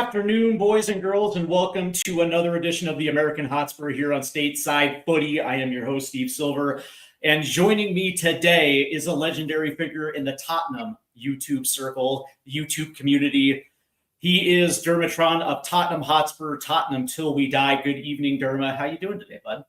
afternoon, boys and girls, and welcome to another edition of the American Hotspur here on Stateside Footy. I am your host, Steve Silver, and joining me today is a legendary figure in the Tottenham YouTube circle, the YouTube community. He is Dermotron of Tottenham Hotspur, Tottenham till we die. Good evening, Derma. How you doing today, bud?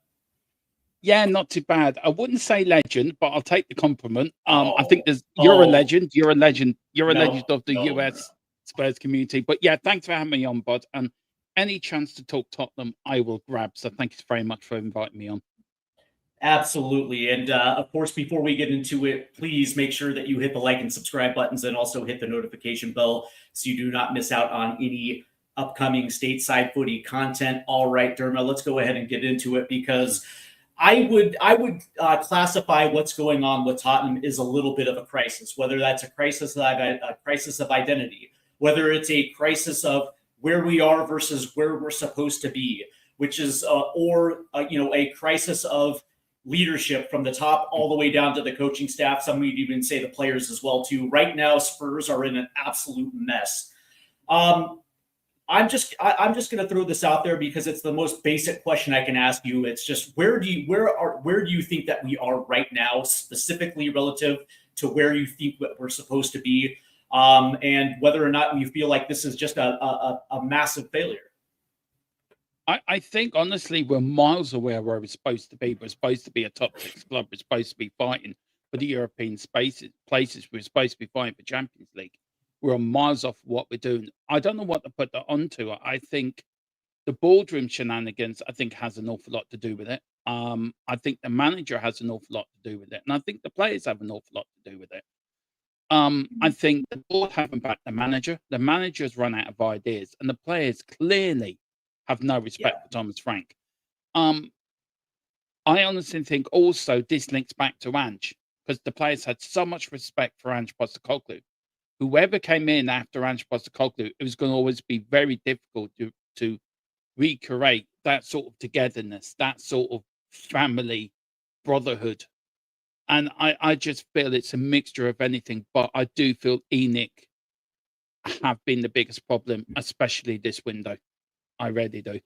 Yeah, not too bad. I wouldn't say legend, but I'll take the compliment. I think you're a legend. You're a legend. You're a legend of the US Spurs community. But yeah, thanks for having me on, bud. And any chance to talk Tottenham, I will grab. So thank you very much for inviting me on. Absolutely. And of course, before we get into it, please make sure that you hit the like and subscribe buttons and also hit the notification bell so you do not miss out on any upcoming Stateside Footy content. All right, Derma, let's go ahead and get into it because I would classify what's going on with Tottenham is a little bit of a crisis, whether that's a crisis of identity, whether it's a crisis of where we are versus where we're supposed to be, which is a crisis of leadership from the top all the way down to the coaching staff. Some would even say the players as well too. Right now, Spurs are in an absolute mess. I'm just going to throw this out there because it's the most basic question I can ask you. It's just where do you think that we are right now, specifically relative to where you think that we're supposed to be, and whether or not you feel like this is just a massive failure. I think honestly we're miles away where we're supposed to be. We're supposed to be a top six club. We're supposed to be fighting for the European places. We're supposed to be fighting for Champions League. We're miles off what we're doing. I don't know what to put that onto. I think the boardroom shenanigans, I think, has an awful lot to do with it. I think the manager has an awful lot to do with it. And I think the players have an awful lot to do with it. I think the board haven't backed the manager. The manager's run out of ideas. And the players clearly have no respect for Thomas Frank. I honestly think also this links back to Ange, because the players had so much respect for Ange Postecoglou. Whoever came in after Ange Postecoglou, it was going to always be very difficult to recreate that sort of togetherness, that sort of family brotherhood. And I just feel it's a mixture of anything, but I do feel ENIC have been the biggest problem, especially this window. I really do.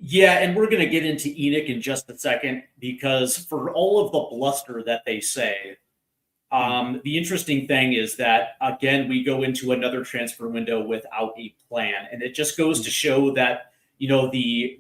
Yeah, and we're going to get into ENIC in just a second because for all of the bluster that they say, the interesting thing is that again we go into another transfer window without a plan, and it just goes to show that the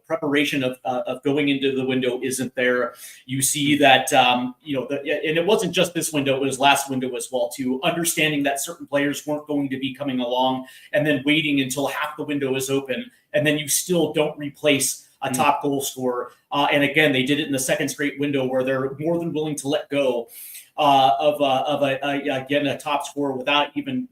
preparation of going into the window isn't there. You see that and it wasn't just this window; it was last window as well too. Understanding that certain players weren't going to be coming along, and then waiting until half the window is open, and then you still don't replace a top goal scorer. And again, they did it in the second straight window where they're more than willing to let go of a top scorer without even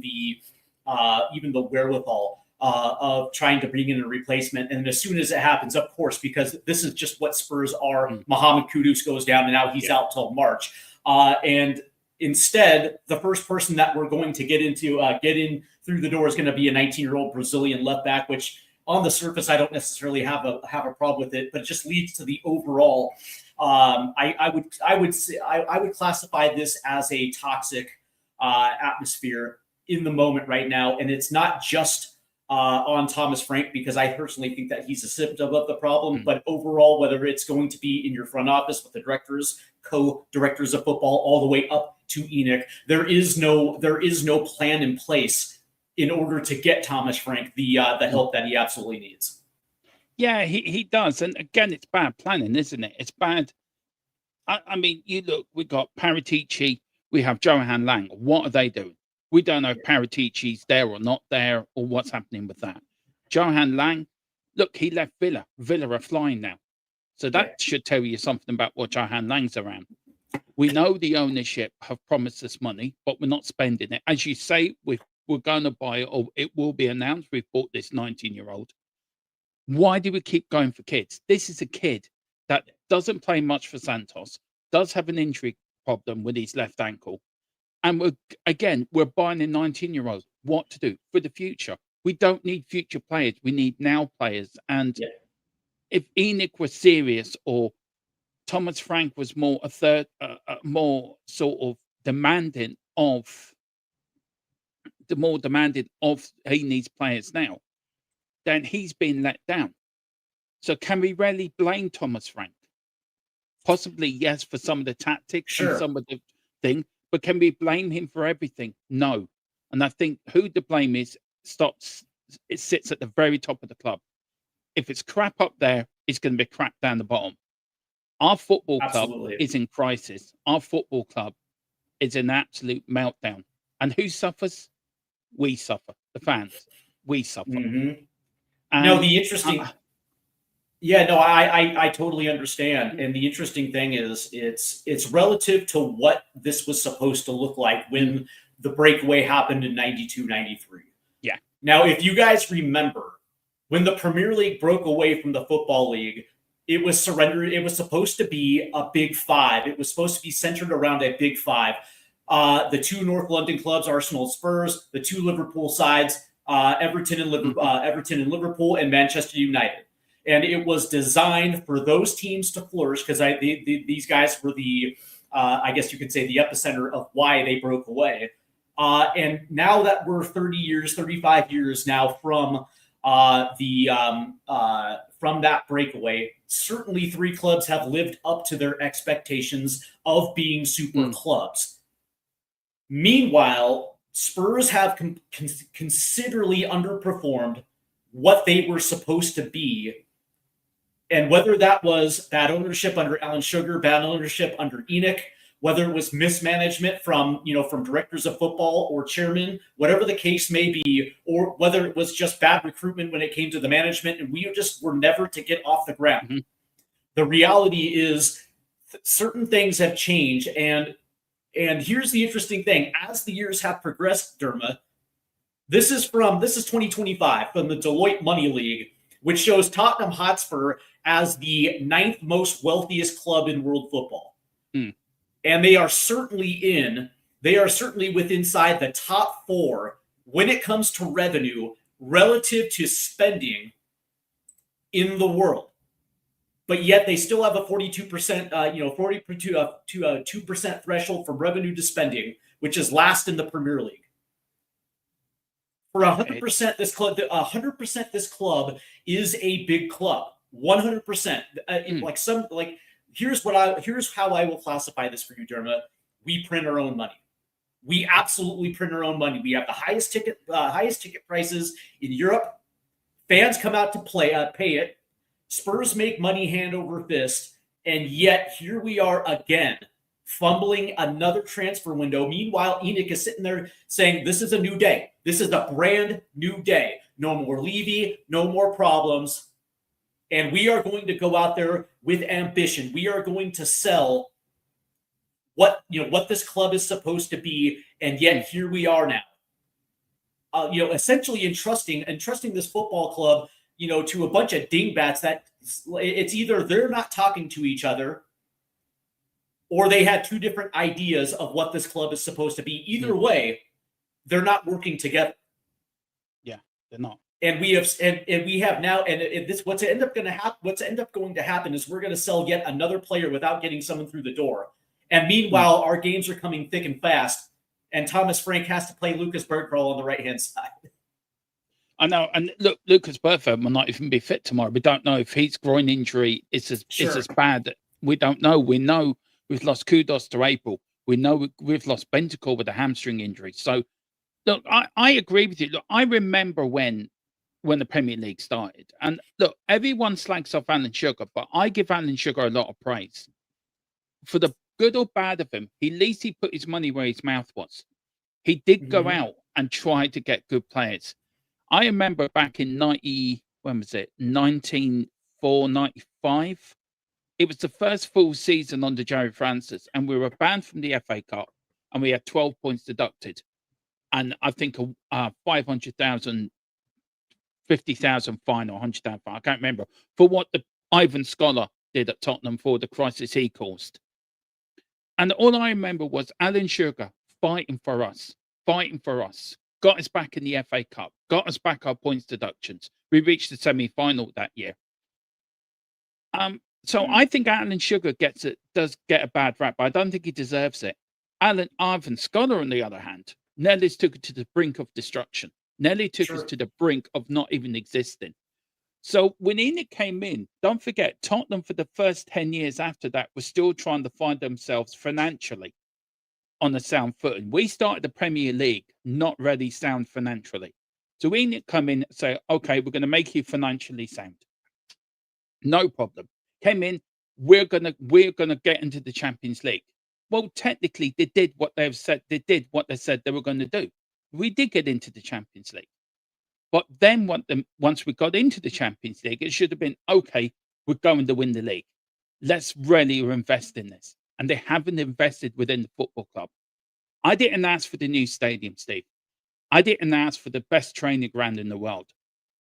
the wherewithal of trying to bring in a replacement. And as soon as it happens, of course, because this is just what Spurs are, Mohamed Kudus goes down and now he's out till March. And instead, the first person that we're going to get in through the door is going to be a 19-year-old Brazilian left back, which on the surface, I don't necessarily have a problem with it, but it just leads to the overall. I would classify this as a toxic atmosphere in the moment right now, and it's not just on Thomas Frank, because I personally think that he's a symptom of the problem, but overall, whether it's going to be in your front office with the directors, co-directors of football, all the way up to ENIC, there is no plan in place in order to get Thomas Frank the help that he absolutely needs. Yeah, he does. And again, it's bad planning, isn't it? It's bad. I mean, you look, we got Paratici, we have Johan Lang. What are they doing? We don't know if Paratici's there or not there or what's happening with that. Johan Lang, look, he left Villa. Villa are flying now. So that should tell you something about what Johan Lang's around. We know the ownership have promised us money, but we're not spending it. As you say, we're going to buy it, or it will be announced. We've bought this 19-year-old. Why do we keep going for kids? This is a kid that doesn't play much for Santos, does have an injury problem with his left ankle. And we're buying a 19-year-old. What to do for the future? We don't need future players. We need now players. And if ENIC was serious, or Thomas Frank was more more sort of demanding of more demanding of he needs players now, then he's been let down. So can we really blame Thomas Frank? Possibly, yes, for some of the tactics and Sure. some of the thing, but can we blame him for everything? No. And I think who the blame is it sits at the very top of the club. If it's crap up there, it's going to be crap down the bottom. Our football club Absolutely. is in crisis. Our football club is in absolute meltdown. And who suffers? We suffer. The fans. We suffer. Mhm. And No, the interesting. Yeah, no, I totally understand. And the interesting thing is it's relative to what this was supposed to look like when the breakaway happened in 92, 93. Yeah. Now, if you guys remember, when the Premier League broke away from the Football League, it was surrendered. It was supposed to be a big five. It was supposed to be centered around a big five. The two North London clubs, Arsenal and Spurs, the two Liverpool sides, Everton and Liverpool, and Manchester United. And it was designed for those teams to flourish because these guys were I guess you could say, the epicenter of why they broke away. And now that we're 35 years now from that breakaway, certainly three clubs have lived up to their expectations of being super clubs. Meanwhile, Spurs have considerably underperformed what they were supposed to be. And whether that was bad ownership under Alan Sugar, bad ownership under Enoch, whether it was mismanagement from directors of football or chairman, whatever the case may be, or whether it was just bad recruitment when it came to the management, and we just were never to get off the ground. Mm-hmm. The reality is certain things have changed. And here's the interesting thing. As the years have progressed, Derma, this is 2025 from the Deloitte Money League, which shows Tottenham Hotspur as the 9th most wealthiest club in world football. And they are certainly within inside the top 4 when it comes to revenue relative to spending in the world. But yet they still have a 42%, 2% threshold from revenue to which is last in the Premier League. For 100%, this club is a big club. 100%. Here's how I will classify this for you, Dermot. We print our own money. We absolutely print our own money. We have the highest ticket prices in Europe. Fans come out to pay it. Spurs make money hand over fist, and yet here we are again, fumbling another transfer window. Meanwhile, Enoch is sitting there saying, "This is a new day. This is a brand new day. No more Levy, no more problems." And we are going to go out there with ambition. We are going to sell what this club is supposed to be, and yet here we are now. Essentially entrusting this football club, to a bunch of dingbats that it's either they're not talking to each other, or they had two different ideas of what this club is supposed to be. Either way, they're not working together. Yeah, they're not. And we have now, what's end up going to happen is we're going to sell yet another player without getting someone through the door. And meanwhile, our games are coming thick and fast, and Thomas Frank has to play Lucas Bergkrol on the right hand side. I know, and look, Lucas Bergkrol might not even be fit tomorrow. We don't know if his groin injury is as bad. We don't know. We know we've lost Kudos to April. We know we've lost Bentancur with a hamstring injury. So, look, I agree with you. Look, I remember when the Premier League started. And look, everyone slags off Alan Sugar, but I give Alan Sugar a lot of praise. For the good or bad of him, at least he put his money where his mouth was. He did go out and try to get good players. I remember back in 1994, 95. It was the first full season under Jerry Francis, and we were banned from the FA Cup, and we had 12 points deducted. And I think a 500,000 50,000 fine or 100,000 fine, I can't remember, for what the Ivan Scholar did at Tottenham for the crisis he caused. And all I remember was Alan Sugar fighting for us, got us back in the FA Cup, got us back our points deductions. We reached the semi-final that year. So I think Alan Sugar does get a bad rap, but I don't think he deserves it. Ivan Scholar, on the other hand, nearly took it to the brink of destruction, nearly took us Sure. to the brink of not even existing. So when Enoch came in, don't forget, Tottenham for the first 10 years after that was still trying to find themselves financially on a sound footing. We started the Premier League not really sound financially. So Enoch come in and say, okay, we're going to make you financially sound. No problem. Came in, we're gonna get into the Champions League. Well, technically, they did what they've said. They did what they said they were going to do. We did get into the Champions League, but then once we got into the Champions League, it should have been okay. We're going to win the league. Let's really invest in this, and they haven't invested within the football club. I didn't ask for the new stadium, Steve. I didn't ask for the best training ground in the world.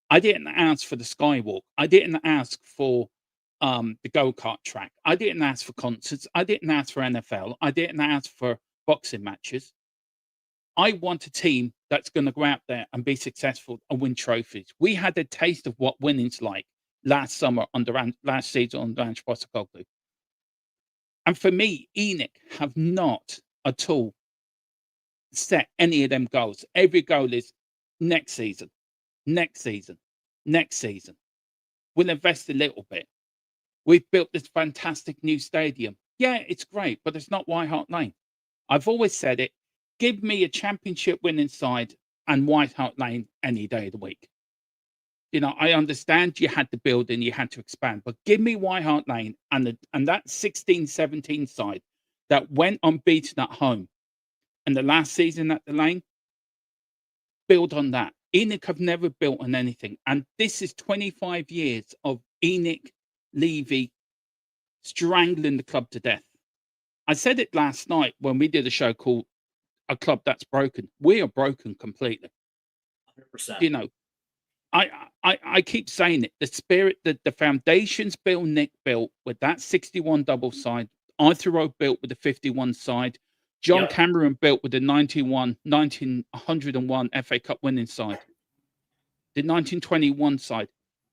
I didn't ask for the skywalk. I didn't ask for the go-kart track. I didn't ask for concerts. I didn't ask for NFL. I didn't ask for boxing matches. I want a team that's going to go out there and be successful and win trophies. We had a taste of what winning's like last summer last season under Ange Postecoglou. And for me, Enoch have not at all set any of them goals. Every goal is next season, next season, next season. We'll invest a little bit. We've built this fantastic new stadium. Yeah, it's great, but it's not White Hart Lane. I've always said it. Give me a championship winning side and White Hart Lane any day of the week. You know, I understand you had to build and you had to expand, but give me White Hart Lane and that 16-17 side that went unbeaten at home and the last season at the Lane, build on that. Enoch have never built on anything. And this is 25 years of Enoch Levy strangling the club to death. I said it last night when we did a show called A Club That's Broken. We are broken completely. 100%. You know, I keep saying it. The spirit, the foundations Bill Nick built with that 61 double side, Arthur Rowe built with the 51 side, John Yep. Cameron built with the 1901 FA Cup winning side, the 1921 side.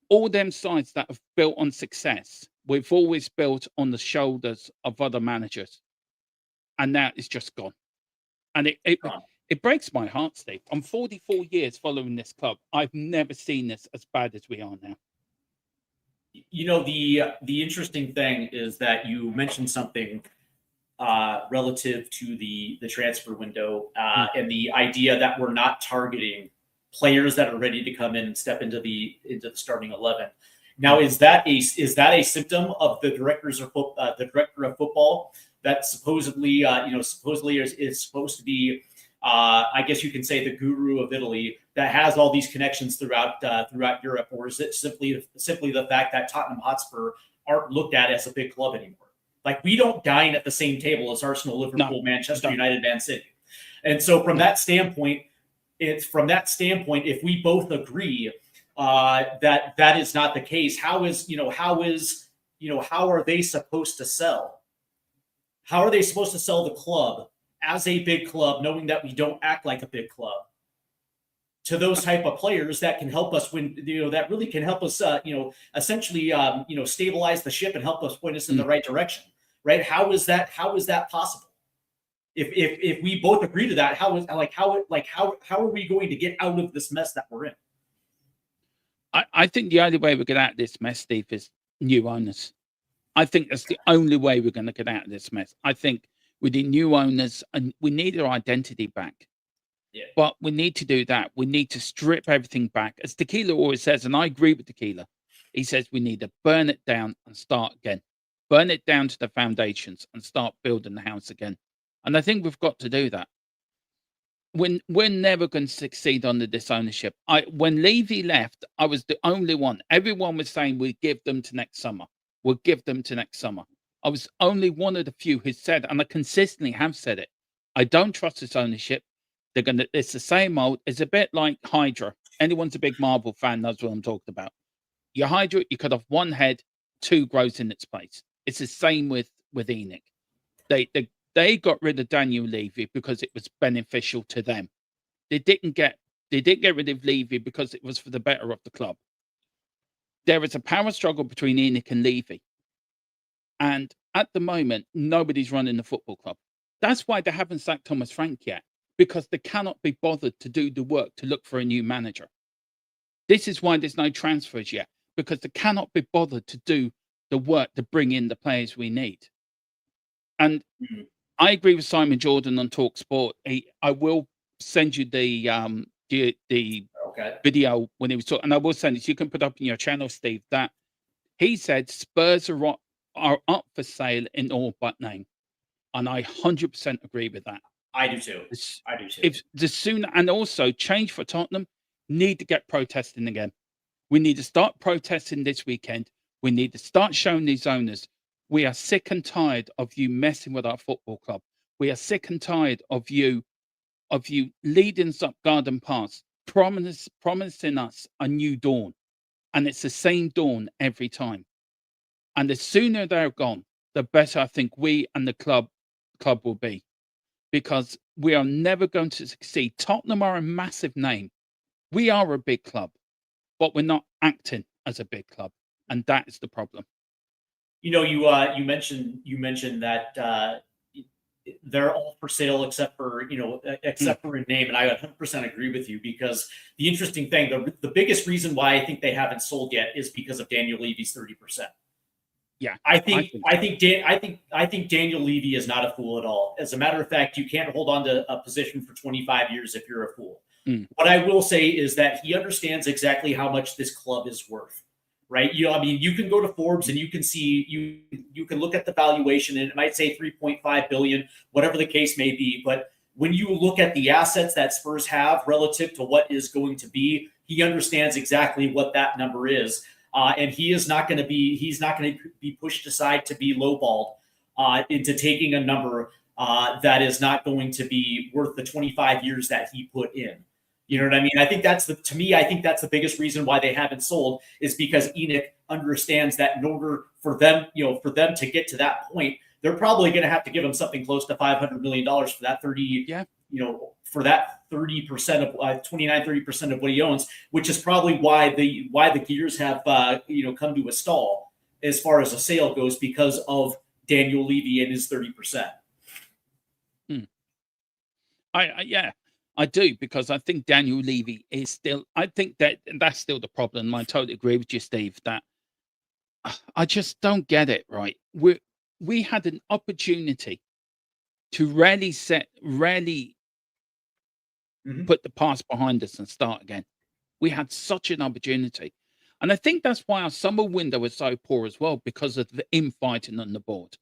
All them sides that have built on success, we've always built on the shoulders of other managers. And now it's just gone. And it breaks my heart, Steve. I'm 44 years following this club. I've never seen this as bad as we are now. You know, the interesting thing is that you mentioned something relative to the transfer window and the idea that we're not targeting players that are ready to come in and step into the starting 11. Now, is that a symptom of the director of football that supposedly is supposed to be I guess you can say the guru of Italy that has all these connections throughout Europe, or is it simply the fact that Tottenham Hotspur aren't looked at as a big club anymore? Like, we don't dine at the same table as Arsenal, Liverpool, Manchester United, Man City, and so from that standpoint, if we both agree that is not the case, how are they supposed to sell? How are they supposed to sell the club as a big club, knowing that we don't act like a big club, to those type of players that can help us win, that really can help us, essentially, stabilize the ship and help us point us in the right direction, right? How is that possible? If we both agree to that, how are we going to get out of this mess that we're in? I think the only way we get out of this mess, Steve, is new owners. I think that's the only way we're going to get out of this mess. I think we need new owners, and we need our identity back. Yeah. But we need to do that. We need to strip everything back. As Tequila always says, and I agree with Tequila, he says we need to burn it down and start again. Burn it down to the foundations and start building the house again. And I think we've got to do that. We're never going to succeed under this ownership. When Levy left, I was the only one. Everyone was saying we'd give them to next summer. We'll give them to next summer. I was only one of the few who said, and I consistently have said it, I don't trust this ownership. It's the same old. It's a bit like Hydra. Anyone's a big Marvel fan knows what I'm talking about. Your Hydra, you cut off one head, two grows in its place. It's the same with Enoch. They got rid of Daniel Levy because it was beneficial to them. They didn't get rid of Levy because it was for the better of the club. There is a power struggle between Enoch and Levy. And at the moment, nobody's running the football club. That's why they haven't sacked Thomas Frank yet. because they cannot be bothered to do the work to look for a new manager. This is why there's no transfers yet, because they cannot be bothered to do the work to bring in the players we need. And Mhm. I agree with Simon Jordan on TalkSport. I will send you the Okay. video when he was talking, and I will send it. You can put up in your channel, Steve. That he said Spurs are up for sale in all but name, and I 100% agree with that. I do too. It's- I do too. If the sooner, and also change for Tottenham, need to get protesting again. We need to start protesting this weekend. We need to start showing these owners we are sick and tired of you messing with our football club. We are sick and tired of you leading us up garden paths, promising us a new dawn, and it's the same dawn every time. And the sooner they're gone, the better I think we and the club will be, because we are never going to succeed. Tottenham are a massive name. We are a big club, but we're not acting as a big club, and that is the problem. You know, you mentioned that they're all for sale except for except for in name, and I 100% agree with you, because the interesting thing, the biggest reason why I think they haven't sold yet is because of Daniel Levy's 30%. Yeah, I think Daniel Levy is not a fool at all. As a matter of fact, you can't hold on to a position for 25 years if you're a fool. What I will say is that he understands exactly how much this club is worth. Right? I mean, you can go to Forbes and you can see, you can look at the valuation, and it might say 3.5 billion, whatever the case may be. But when you look at the assets that Spurs have relative to what is going to be, he understands exactly what that number is. And he's not going to be pushed aside to be lowballed into taking a number that is not going to be worth the 25 years that he put in. You know what I mean? I think that's the biggest reason why they haven't sold, is because Enoch understands that in order for them to get to that point, they're probably going to have to give him something close to $500 million for that 30, for that 30% of 30% of what he owns, which is probably why the gears have come to a stall as far as a sale goes, because of Daniel Levy and his 30%. I do, because I think Daniel Levy is still. I think that's still the problem. I totally agree with you, Steve. That I just don't get it right. We had an opportunity to really put the past behind us and start again. We had such an opportunity, and I think that's why our summer window was so poor as well, because of the infighting on the board.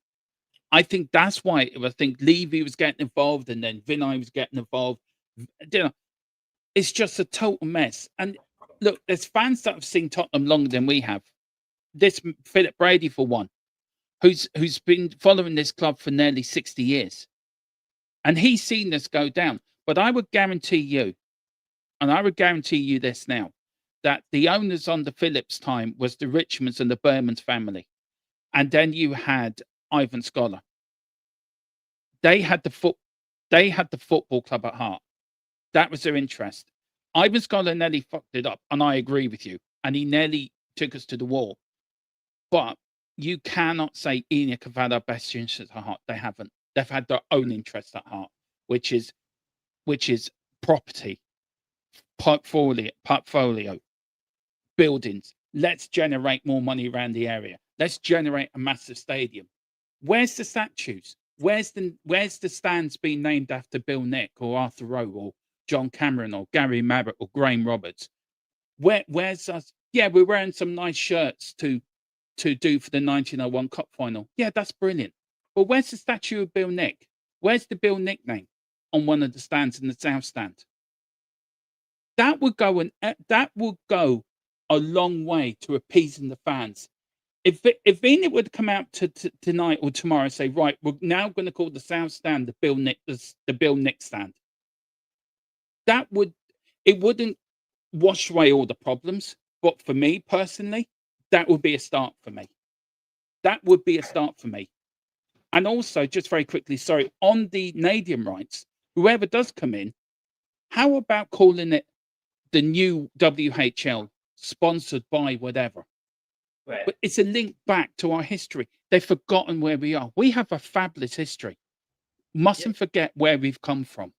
I think that's why. I think Levy was getting involved, and then Vinay was getting involved. It's just a total mess. And look, there's fans that have seen Tottenham longer than we have. This Philip Brady, for one, who's been following this club for nearly 60 years, and he's seen this go down. But I would guarantee you, and I would guarantee you this now, that the owners under Phillips' time was the Richmonds and the Bermans family, and then you had Ivan Scholar. They had the football club at heart. That was their interest. Ivan Scholar nearly fucked it up, and I agree with you. And he nearly took us to the wall. But you cannot say Enoch have had our best interests at heart. They haven't. They've had their own interests at heart, which is property, portfolio, buildings. Let's generate more money around the area. Let's generate a massive stadium. Where's the statues? Where's the stands being named after Bill Nick or Arthur Rowe or John Cameron or Gary Mabbutt or Graham Roberts? Where's us? Yeah, we're wearing some nice shirts to do for the 1901 Cup final. Yeah, that's brilliant. But where's the statue of Bill Nick? Where's the Bill Nick name on one of the stands in the south stand? That would go a long way to appeasing the fans. If Enoch would come out tonight or tomorrow and say, right, we're now going to call the south stand the Bill Nick stand, it wouldn't wash away all the problems. But for me personally, that would be a start for me. That would be a start for me. And also, just very quickly, sorry, on the Canadian rights, whoever does come in, how about calling it the new WHL, sponsored by whatever? Right. But it's a link back to our history. They've forgotten where we are. We have a fabulous history. Mustn't forget where we've come from.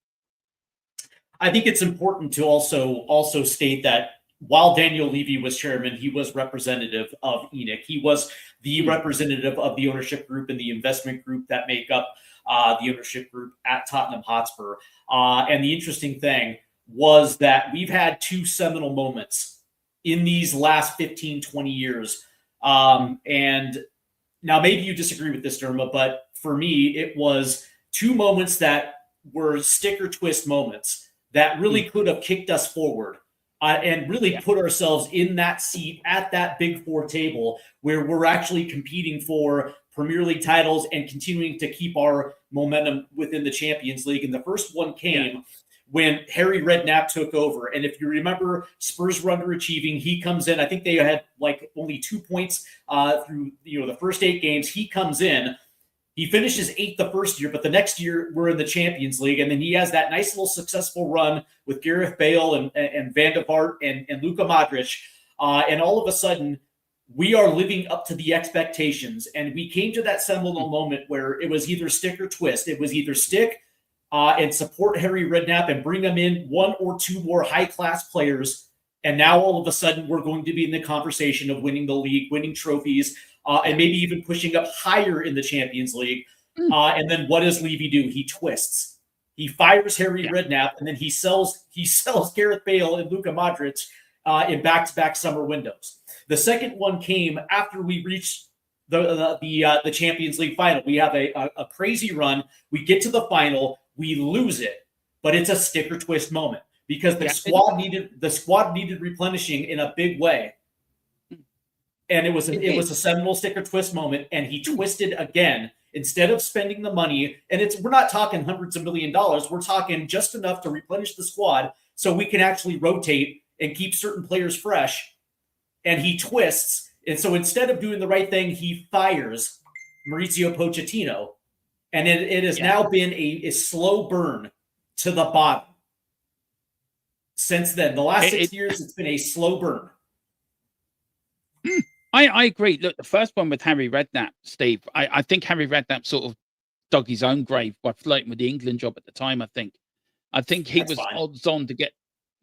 I think it's important to also state that while Daniel Levy was chairman, he was representative of ENIC. He was the representative of the ownership group and the investment group that make up the ownership group at Tottenham Hotspur. And the interesting thing was that we've had two seminal moments in these last 15, 20 years. And now maybe you disagree with this, Derma, but for me, it was two moments that were stick or twist moments that really could have kicked us forward and really put ourselves in that seat at that Big Four table where we're actually competing for Premier League titles and continuing to keep our momentum within the Champions League. And the first one came when Harry Redknapp took over. And if you remember, Spurs were underachieving. He comes in. I think they had like only 2 points through the first 8 games. He comes in. He finishes 8th the first year, but the next year we're in the Champions League. And then he has that nice little successful run with Gareth Bale and Van de Vaart and Luka Modric. And all of a sudden, we are living up to the expectations. And we came to that seminal moment where it was either stick or twist. It was either stick and support Harry Redknapp and bring him in 1 or 2 more high-class players. And now all of a sudden we're going to be in the conversation of winning the league, winning trophies, and maybe even pushing up higher in the Champions League. And then what does Levy do? He twists. He fires Harry Redknapp, and then he sells Gareth Bale and Luka Modric in back-to-back summer windows. The second one came after we reached the Champions League final. We have a crazy run. We get to the final. We lose it, but it's a stick or twist moment because the squad needed replenishing in a big way. And it was a seminal stick or twist moment, and he twisted again instead of spending the money. And we're not talking hundreds of $1 million. We're talking just enough to replenish the squad so we can actually rotate and keep certain players fresh. And he twists, and so instead of doing the right thing, he fires Mauricio Pochettino, and it has now been a slow burn to the bottom since then. The last 6 years, it's been a slow burn. I agree. Look, the first one with Harry Redknapp, Steve, I think Harry Redknapp sort of dug his own grave by flirting with the England job at the time, I think he was odds on to get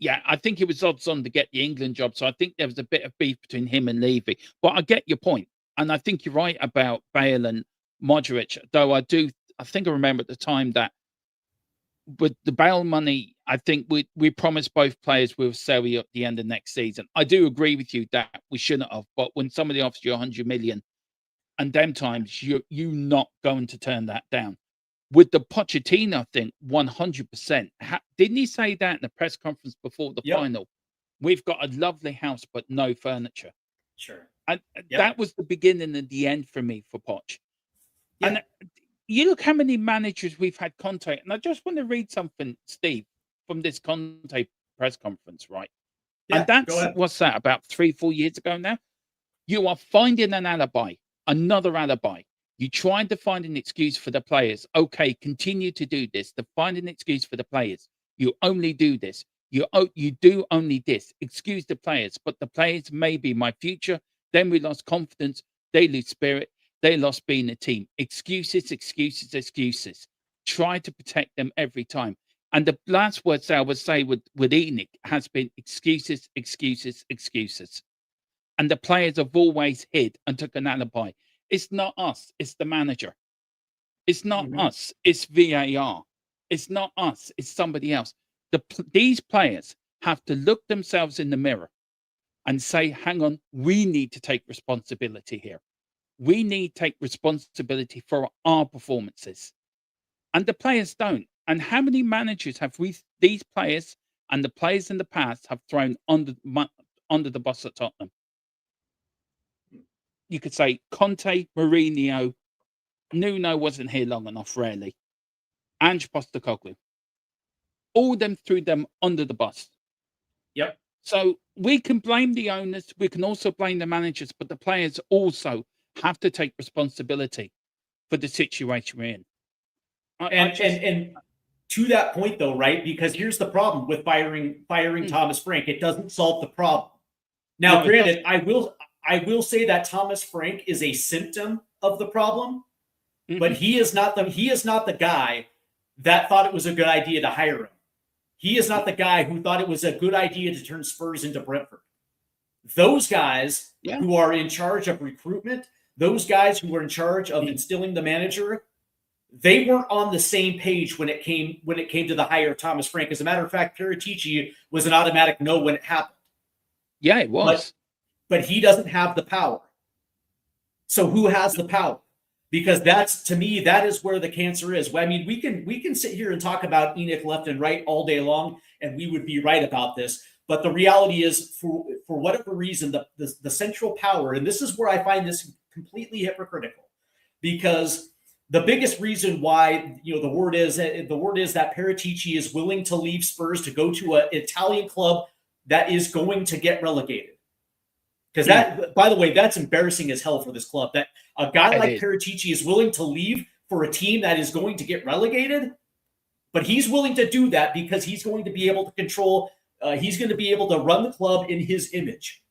I think he was odds on to get the England job. So I think there was a bit of beef between him and Levy. But I get your point. And I think you're right about Bale and Modric, though I think I remember at the time that with the Bale money, I think we promised both players we'll sell you at the end of next season. I do agree with you that we shouldn't have, but when somebody offers you 100 million, and them times you're not going to turn that down. With the Pochettino thing, 100%. Didn't he say that in the press conference before the final? We've got a lovely house, but no furniture. Sure. And that was the beginning and the end for me for Poch. And you look how many managers we've had contact, and I just want to read something, Steve, from this Conte press conference, right? And that's what's that, about 3-4 years ago now? You are finding an alibi, another alibi. You tried to find an excuse for the players. Okay, continue to do this. To find an excuse for the players. You only do this. You do only this. Excuse the players, but the players may be my future. Then we lost confidence. They lose spirit. They lost being a team. Excuses, excuses, excuses. Try to protect them every time. And the last words I would say with ENIC has been excuses, excuses, excuses. And the players have always hid and took an alibi. It's not us. It's the manager. It's not us. It's VAR. It's not us. It's somebody else. These players have to look themselves in the mirror and say, hang on, we need to take responsibility here. We need to take responsibility for our performances. And the players don't. And how many managers have these players and the players in the past have thrown under the bus at Tottenham? You could say Conte, Mourinho, Nuno wasn't here long enough, really. Ange Postecoglou. All them threw them under the bus. Yep. So we can blame the owners. We can also blame the managers, but the players also have to take responsibility for the situation we're in. And to that point, though, right? Because here's the problem with firing Thomas Frank. It doesn't solve the problem. Now, granted, I will say that Thomas Frank is a symptom of the problem, but he is not the guy that thought it was a good idea to hire him. He is not the guy who thought it was a good idea to turn Spurs into Brentford. Those guys who are in charge of recruitment, those guys who were in charge of instilling the manager, they weren't on the same page when it came to the hire of Thomas Frank. As a matter of fact, Paratici was an automatic no when it happened. Yeah, it was. But he doesn't have the power. So who has the power? Because to me, that is where the cancer is. I mean, we can sit here and talk about Enoch left and right all day long, and we would be right about this. But the reality is, for whatever reason, the central power, and this is where I find this completely hypocritical, because the biggest reason why the word is that Paratici is willing to leave Spurs to go to an Italian club that is going to get relegated. Because that, by the way, that's embarrassing as hell for this club. That a guy like Paratici is willing to leave for a team that is going to get relegated, but he's willing to do that because he's going to be able to control. He's going to be able to run the club in his image.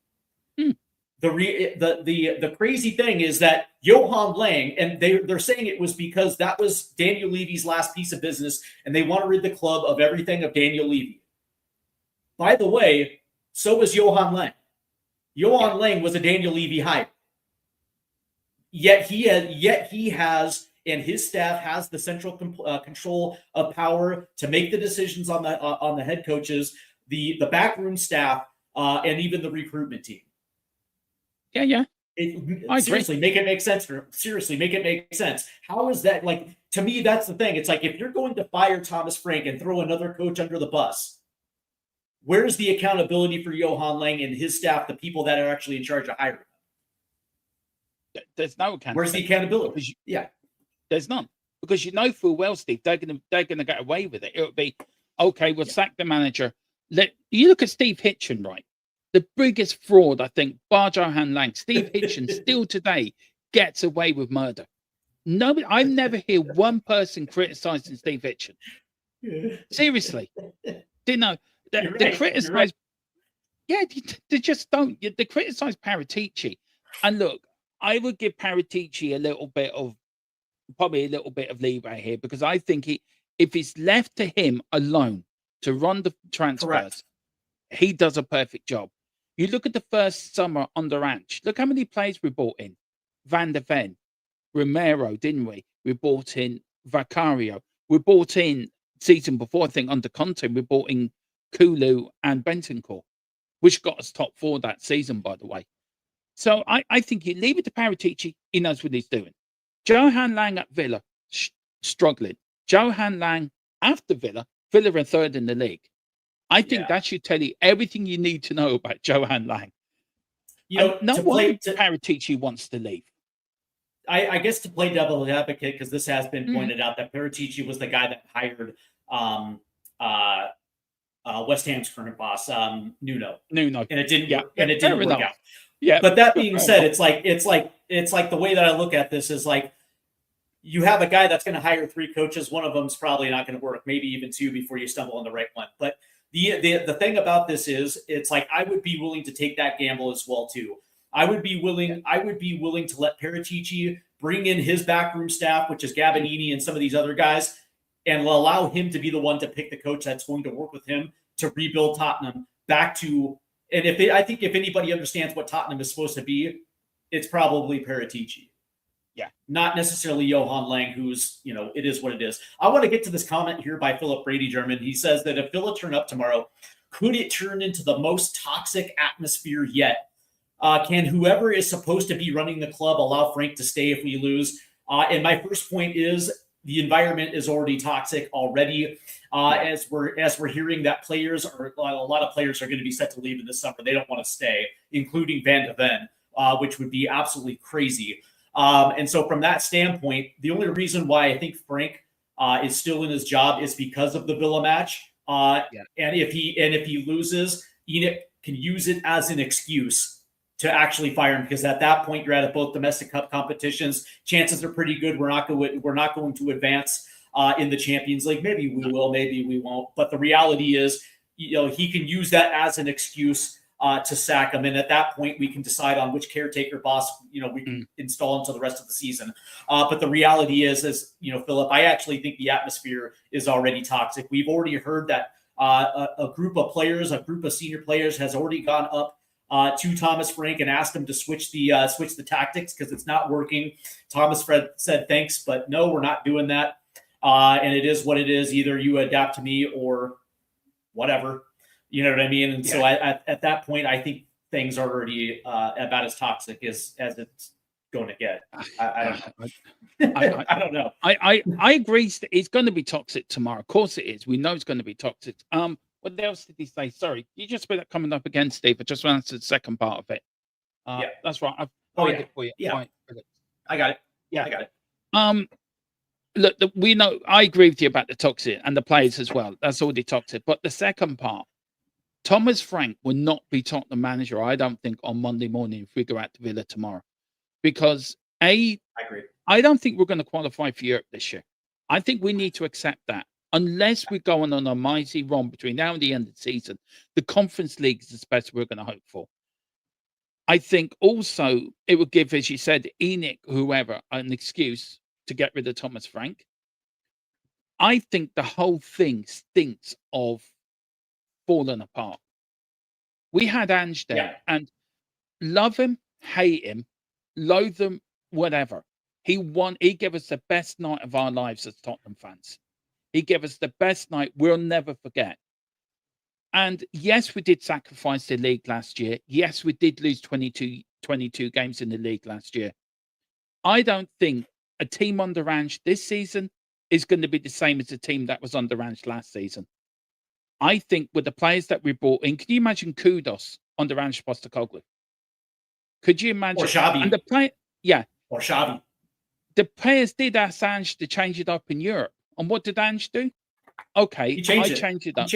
The crazy thing is that Johan Lang, and they're saying it was because that was Daniel Levy's last piece of business, and they want to rid the club of everything of Daniel Levy. By the way, so was Johan Lang. Johan Lang was a Daniel Levy hire. Yet he has, and his staff has the central control of power to make the decisions on the head coaches, the backroom staff, and even the recruitment team. Yeah. Seriously, make it make sense. Seriously, make it make sense. How is that? Like, to me, that's the thing. It's like, if you're going to fire Thomas Frank and throw another coach under the bus, where's the accountability for Johan Lang and his staff, the people that are actually in charge of hiring? There's no accountability. Where's the accountability? There's none, because full well, Steve, they're gonna get away with it. It'll be okay. We'll sack the manager. You look at Steve Hitchen, right? The biggest fraud, I think, bar Johan Lang. Steve Hitchen still today gets away with murder. Nobody, I never hear one person criticizing Steve Hitchen. Seriously, they criticize. Right. Yeah, they just don't. They criticize Paratici, and look, I would give Paratici probably a little bit of leeway here, because I think if it's left to him alone to run the transfers, he does a perfect job. You look at the first summer under Ange. Look how many players we brought in. Van der Ven, Romero, didn't we? We brought in Vicario. We brought in, season before, I think, under Conte, we brought in Kulu and Bentancur, which got us top 4 that season, by the way. So I think you leave it to Paratici. He knows what he's doing. Johan Lang at Villa, struggling. Johan Lang after Villa are 3rd in the league. I think that should tell you everything you need to know about Johan Lang. No wonder Paratici wants to leave. I guess, to play devil's advocate, because this has been pointed out, that Paratici was the guy that hired West Ham's current boss, Nuno, and it didn't work out. Yeah, but that being said, it's like the way that I look at this is like, you have a guy that's going to hire 3 coaches. One of them's probably not going to work, maybe even 2 before you stumble on the right one. But the thing about this is, it's like, I would be willing to take that gamble as well too. I would be willing to let Paratici bring in his backroom staff, which is Gabonini and some of these other guys, and allow him to be the one to pick the coach that's going to work with him to rebuild Tottenham back to. And I think if anybody understands what Tottenham is supposed to be, it's probably Paratici. Yeah, not necessarily Johan Lang, who's, it is what it is. I want to get to this comment here by Philip Brady German. He says that if Villa turn up tomorrow, could it turn into the most toxic atmosphere yet? Can whoever is supposed to be running the club allow Frank to stay if we lose? And my first point is, the environment is already toxic already. As we're hearing that a lot of players are going to be set to leave in the summer. They don't want to stay, including Van de Ven, which would be absolutely crazy. And so from that standpoint, the only reason why I think Frank is still in his job is because of the Villa match. And if he loses, Enoch can use it as an excuse to actually fire him, because at that point you're at both domestic cup competitions. Chances are pretty good we're not going to advance in the Champions League. Maybe we will, maybe we won't. But the reality is, he can use that as an excuse to sack him. And at that point, we can decide on which caretaker boss, we can install until the rest of the season. But the reality is, Philip, I actually think the atmosphere is already toxic. We've already heard that a group of players, a group of senior players has already gone up to Thomas Frank and asked him to switch the tactics because it's not working. Thomas Fred said thanks, but no, we're not doing that. And it is what it is. Either you adapt to me or whatever. You know what I mean? And so at that point, I think things are already about as toxic as it's going to get. I don't know. I agree. It's going to be toxic tomorrow. Of course it is. We know it's going to be toxic. What else did he say? Sorry, you just put that coming up again, Steve. I just want to answer the second part of it. Yeah, that's right. I've it for you. Yeah, I got it. Yeah, I got it. Look, we know. I agree with you about the toxic and the players as well. That's already toxic. But the second part, Thomas Frank will not be Tottenham manager, I don't think, on Monday morning if we go out to Villa tomorrow, because I agree. I don't think we're going to qualify for Europe this year. I think we need to accept that. Unless we're going on a mighty run between now and the end of the season, the Conference League is the best we're going to hope for. I think also it would give, as you said, Enoch, whoever, an excuse to get rid of Thomas Frank. I think the whole thing stinks of falling apart. We had Ange there, and love him, hate him, loathe him, whatever. He gave us the best night of our lives as Tottenham fans. He gave us the best night we'll never forget. And yes, we did sacrifice the league last year. Yes, we did lose 22 games in the league last year. I don't think a team under Ange this season is going to be the same as the team that was under Ange last season. I think with the players that we brought in, can you imagine Kudos under Ange Postecoglou? Could you imagine? Or Xavi. And Or Xavi. The players did ask Ange to change it up in Europe. And what did Ange do? Okay, I changed it up.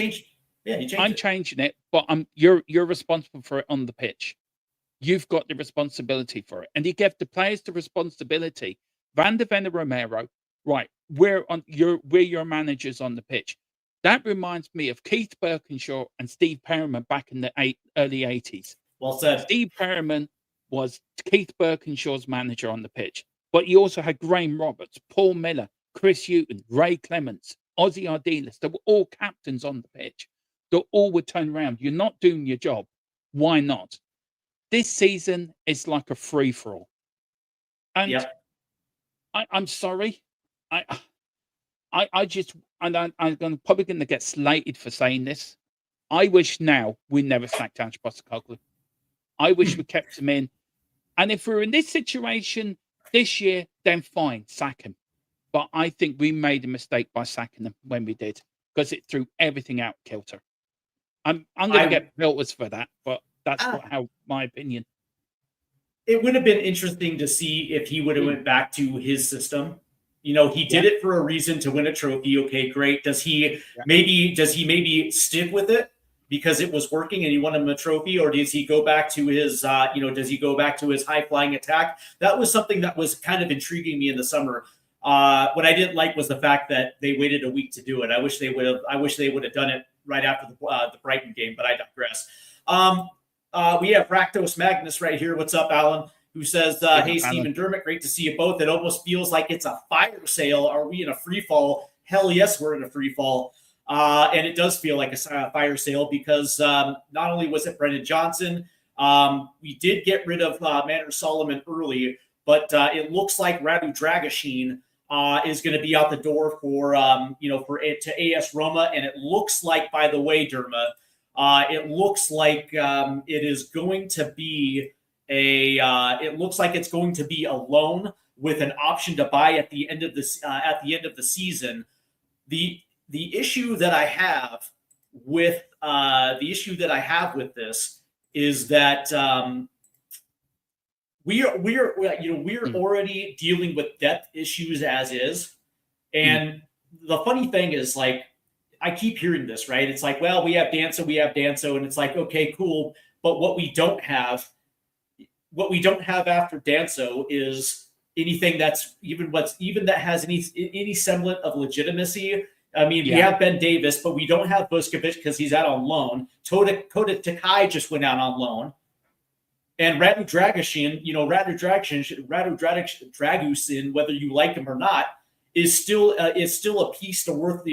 I'm changing it, but you're responsible for it on the pitch. You've got the responsibility for it. And he gave the players the responsibility. Van der Ven Romero, right, we're your managers on the pitch. That reminds me of Keith Birkinshaw and Steve Perryman back in the early 80s. Well said. Steve Perryman was Keith Birkinshaw's manager on the pitch. But you also had Graham Roberts, Paul Miller, Chris Hughton, Ray Clements, Ozzy Ardiles. They were all captains on the pitch. They all would turn around. You're not doing your job. Why not? This season is like a free-for-all. And I'm sorry. I'm probably going to get slated for saying this. I wish now we never sacked Ange Postecoglou. I wish we kept him in. And if we're in this situation this year, then fine, sack him. But I think we made a mistake by sacking him when we did, because it threw everything out kilter. I'm going to get pelters for that, but that's how my opinion. It would have been interesting to see if he would have went back to his system. You know, he did it for a reason, to win a trophy. Okay, great. Does he maybe stick with it because it was working and he won him a trophy, or does he go back to his high flying attack? That was something that was kind of intriguing me in the summer. What I didn't like was the fact that they waited a week to do it. I wish they would have done it right after the Brighton game, but I digress. We have Fractos Magnus right here. What's up, Alan? Who says, hey, Steve and Dermot, great to see you both. It almost feels like it's a fire sale. Are we in a free fall? Hell yes, we're in a free fall. And it does feel like a fire sale because not only was it Brendan Johnson, we did get rid of Manor Solomon early, but it looks like Radu Dragusin is going to be out the door for AS Roma. And it looks like, by the way, Dermot, it looks like it is going to be it's going to be a loan with an option to buy at the end of the season. The issue that I have with this is that we're already dealing with depth issues as is, and the funny thing is, like, I keep hearing this, right? It's like, well, we have Danso, and it's like, okay, cool, but what we don't have after Danso is anything that has any semblance of legitimacy. I mean, we have Ben Davis, but we don't have Vuskovic because he's out on loan. Kota Takai just went out on loan. And Radu Dragusin, whether you like him or not, is still a piece to worth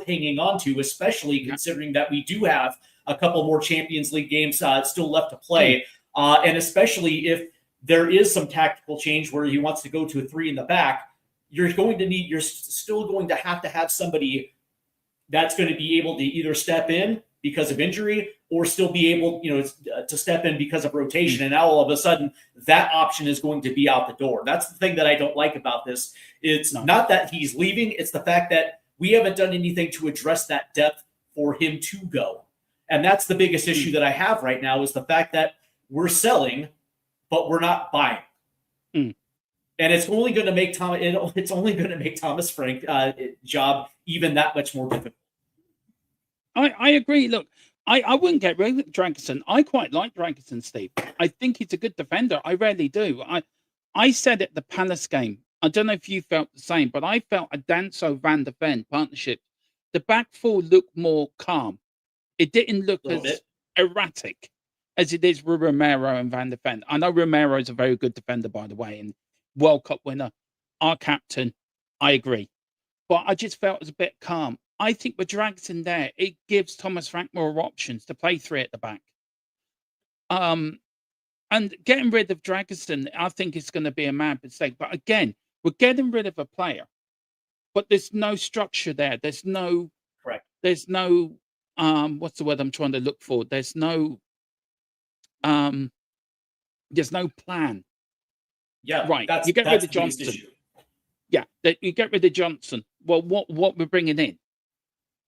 hanging on to, especially considering that we do have a couple more Champions League games still left to play, and especially if there is some tactical change where he wants to go to a 3 in the back, you're still going to have somebody that's going to be able to either step in because of injury or still be able, to step in because of rotation. And now all of a sudden that option is going to be out the door. That's the thing that I don't like about this. It's not that he's leaving. It's the fact that we haven't done anything to address that depth for him to go. And that's the biggest issue that I have right now, is the fact that we're selling, but we're not buying. And it's only going to make Thomas Frank job even that much more difficult. I agree. Look, I wouldn't get rid of Dragerson. I quite like Dragerson, Steve. I think he's a good defender. I rarely do. I said at the Palace game, I don't know if you felt the same, but I felt a Danso Van de Ven partnership, the back four looked more calm. It didn't look as erratic as it is with Romero and Van de Ven. I know Romero is a very good defender, by the way, and World Cup winner, our captain. I agree. But I just felt it was a bit calm. I think with Dragerson there, it gives Thomas Frank more options to play 3 at the back. And getting rid of Dragerson, I think it's going to be a mad mistake. But again, we're getting rid of a player, but there's no structure there. There's no what's the word I'm trying to look for? There's no plan. Yeah, right. You get rid of Johnson. Yeah, you get rid of Johnson. Well, what we're bringing in?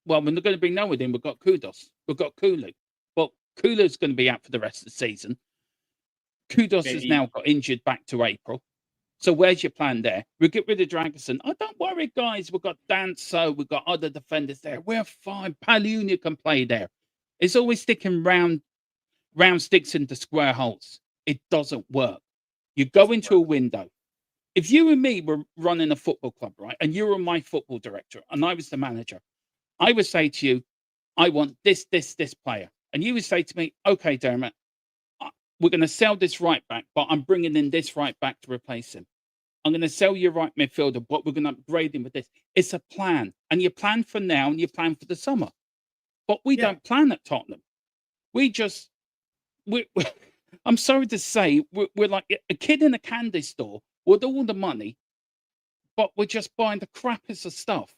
Well, we're not going to bring no one in. We've got Kudos. We've got Kulu. Well, Kulu's going to be out for the rest of the season. Kudos has now got injured back to April. So where's your plan there? We'll get rid of Dragerson. Oh, don't worry, guys. We've got Danso. We've got other defenders there. We're fine. Palunia can play there. It's always sticking round sticks into square holes. It doesn't work. You go into a window. If you and me were running a football club, right, and you were my football director and I was the manager, I would say to you, I want this player. And you would say to me, okay, Dermot, we're going to sell this right back, but I'm bringing in this right back to replace him. I'm going to sell your right midfielder, but we're going to upgrade him with this. It's a plan. And you plan for now and you plan for the summer. But we don't plan at Tottenham. I'm sorry to say, we're like a kid in a candy store with all the money, but we're just buying the crappiest of stuff.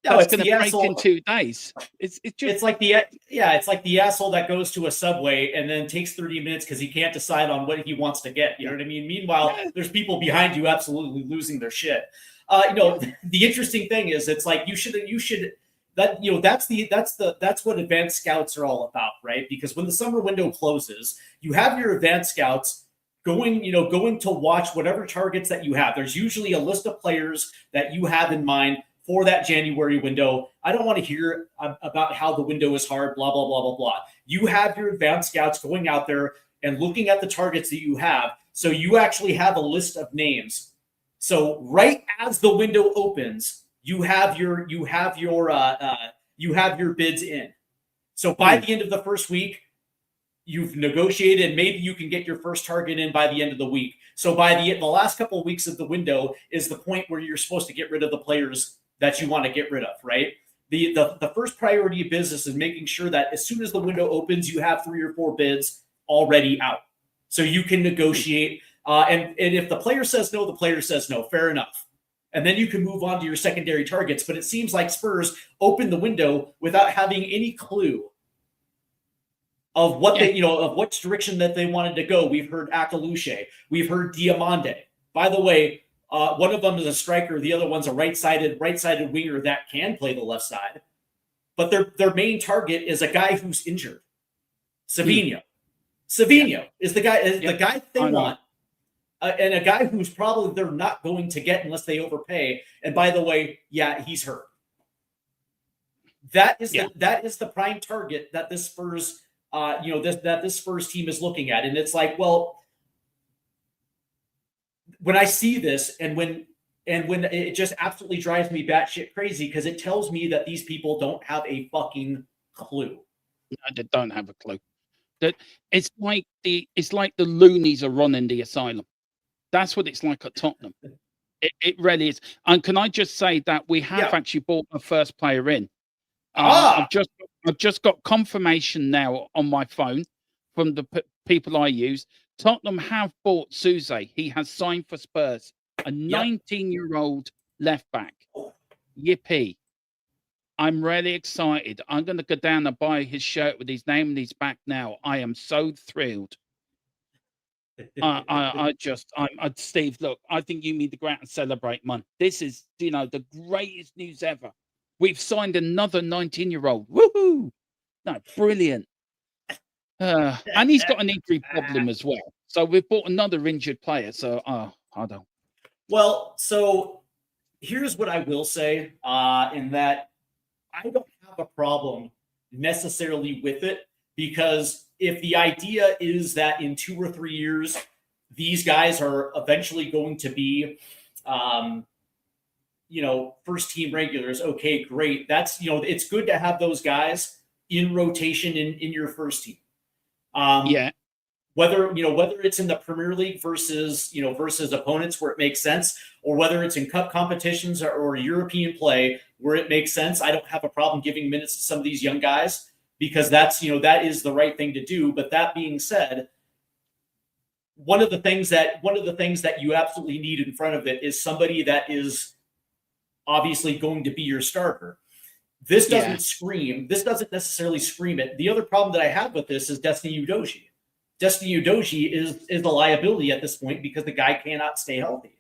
That's going to break in 2 days. It's like the asshole that goes to a Subway and then takes 30 minutes because he can't decide on what he wants to get. You know what I mean? Meanwhile, there's people behind you absolutely losing their shit. The interesting thing is, it's like you should that's what advanced scouts are all about, right? Because when the summer window closes, you have your advanced scouts going to watch whatever targets that you have. There's usually a list of players that you have in mind for that January window. I don't want to hear about how the window is hard, blah, blah, blah, blah, blah. You have your advanced scouts going out there and looking at the targets that you have. So you actually have a list of names. So right as the window opens, you have your bids in. So by the end of the first week, you've negotiated, and maybe you can get your first target in by the end of the week. So by the last couple of weeks of the window is the point where you're supposed to get rid of the players that you want to get rid of, right? The first priority of business is making sure that as soon as the window opens, you have 3 or 4 bids already out. So you can negotiate. And if the player says no, the player says no. Fair enough. And then you can move on to your secondary targets. But it seems like Spurs opened the window without having any clue of what of which direction that they wanted to go. We've heard Akaluche. We've heard Diamande. By the way, one of them is a striker. The other one's a right-sided winger that can play the left side. But their main target is a guy who's injured. Savinho. Savinho is the guy they want. And a guy who's probably they're not going to get unless they overpay. And by the way, he's hurt. That is the prime target that this Spurs this Spurs team is looking at. And it's like, well, when I see this and when it just absolutely drives me batshit crazy, because it tells me that these people don't have a fucking clue. No, they don't have a clue. That it's like the loonies are running the asylum. That's what it's like at Tottenham. It really is. And can I just say that we have Yeah. actually brought the first player in. Ah, I've just got confirmation now on my phone from the people I use. Tottenham have bought Suze. He has signed for Spurs, a yep. 19-year-old left back. Yippee. I'm really excited. I'm going to go down and buy his shirt with his name and his back now. I am so thrilled. Steve, look, I think you need to go out and celebrate, man. This is, the greatest news ever. We've signed another 19-year-old. Woohoo! No, brilliant. And he's got an injury problem as well. So we've bought another injured player. So, I don't. Well, so here's what I will say, in that I don't have a problem necessarily with it, because if the idea is that in 2 or 3 years, these guys are eventually going to be, first team regulars, okay, great. That's, it's good to have those guys in rotation in your first team. Yeah. Whether it's in the Premier League versus opponents where it makes sense, or whether it's in cup competitions or European play where it makes sense, I don't have a problem giving minutes to some of these young guys, because that's, that is the right thing to do. But that being said, one of the things that you absolutely need in front of it is somebody that is obviously going to be your starter. This doesn't necessarily scream it. The other problem that I have with this is Destiny Udogie. Destiny Udogie is a liability at this point because the guy cannot stay healthy.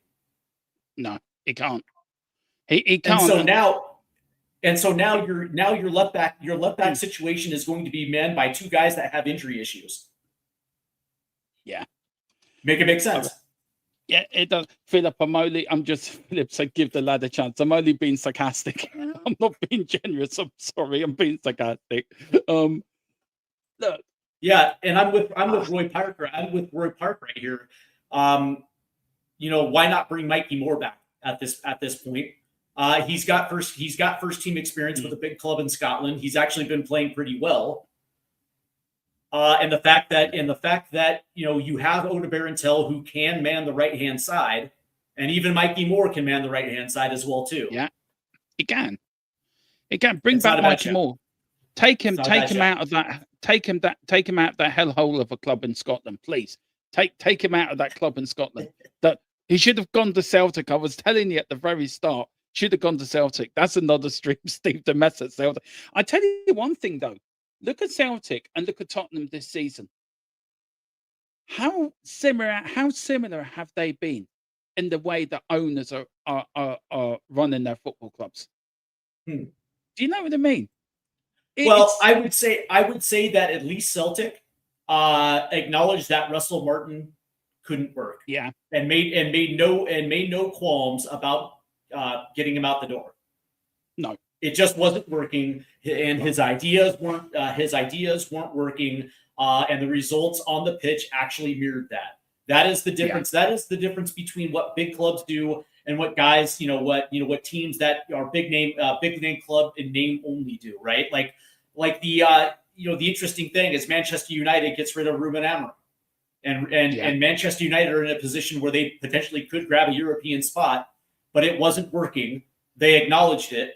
No, he can't. He can't. And so now your left back situation is going to be manned by two guys that have injury issues. Yeah. Make it make sense. Yeah, it does. Philip, Philip said give the lad a chance. I'm only being sarcastic. I'm not being generous. I'm sorry. I'm being sarcastic. Look. Yeah, and I'm with Roy Parker. I'm with Roy Park right here. Why not bring Mikey Moore back at this point? He's got first team experience with a big club in Scotland. He's actually been playing pretty well. And the fact that you have Oda Barantel, who can man the right hand side, and even Mikey Moore can man the right hand side as well too. Yeah, he can. Bring back Mikey Moore. Take him out of that hellhole of a club in Scotland, please. Take him out of that club in Scotland. That he should have gone to Celtic. I was telling you at the very start, should have gone to Celtic. That's another stream, Steve, to mess at Celtic. I tell you one thing though. Look at Celtic and look at Tottenham this season. How similar have they been in the way that owners are running their football clubs? Do you know what I mean? I would say that at least Celtic acknowledged that Russell Martin couldn't work. Yeah, and made no qualms about getting him out the door. No, it just wasn't working, and his ideas weren't working, and the results on the pitch actually mirrored that. That is the difference. Yeah. That is the difference between what big clubs do and what guys, what teams that are big name club in name only do, right? Like the interesting thing is Manchester United gets rid of Ruben Amorim, and Manchester United are in a position where they potentially could grab a European spot, but it wasn't working. They acknowledged it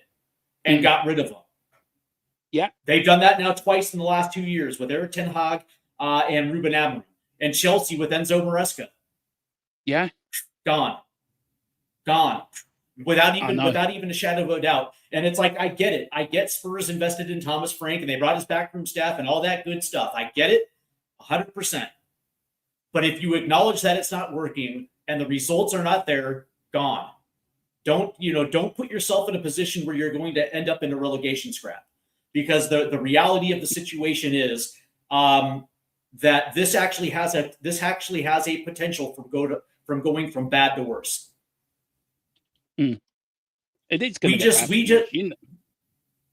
and got rid of them. Yeah, they've done that now twice in the last 2 years with Erik ten Hag and Ruben Amorim, and Chelsea with Enzo Maresca. Yeah, gone, without even a shadow of a doubt. And it's like, I get it. I get Spurs invested in Thomas Frank and they brought his backroom staff and all that good stuff. I get it, 100%. But if you acknowledge that it's not working and the results are not there, gone. Don't put yourself in a position where you're going to end up in a relegation scrap, because the reality of the situation is that this actually has a potential from going from bad to worse. It is.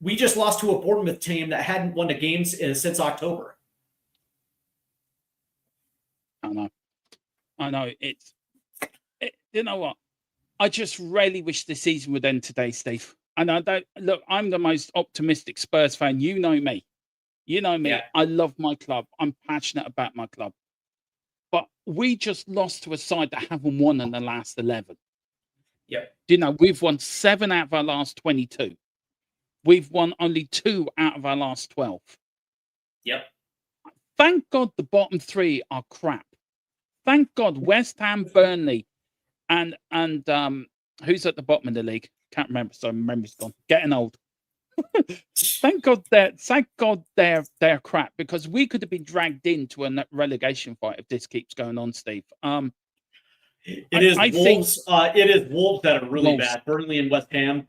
We just lost to a Bournemouth team that hadn't won a game since October. I know. You know what? I just really wish the season would end today, Steve. And I'm the most optimistic Spurs fan. You know me. Yeah. I love my club. I'm passionate about my club. But we just lost to a side that haven't won in the last 11. Yep. We've won 7 out of our last 22. We've won only 2 out of our last 12. Yep. Thank God the bottom 3 are crap. Thank God West Ham, Burnley, and who's at the bottom of the league? Can't remember. So memory's gone. Getting old. Thank God they're crap, because we could have been dragged into a relegation fight if this keeps going on, Steve. It is Wolves that are really Wolves. bad. Burnley and West Ham.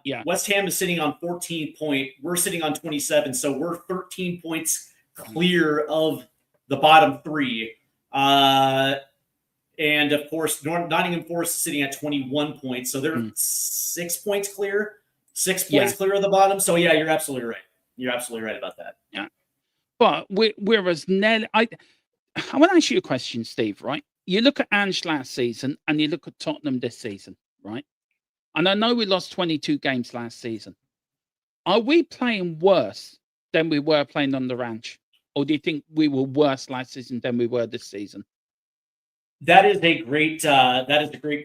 Yeah. West Ham is sitting on 14 points. We're sitting on 27, so we're 13 points clear of the bottom 3. And of course, Nottingham Forest is sitting at 21 points, so they're 6 points clear. 6 points clear of the bottom. So yeah, you're absolutely right. You're absolutely right about that. Yeah. But we're as nearly. I want to ask you a question, Steve. Right? You look at Ange last season, and you look at Tottenham this season, right? And I know we lost 22 games last season. Are we playing worse than we were playing under Ange, or do you think we were worse last season than we were this season? That is a great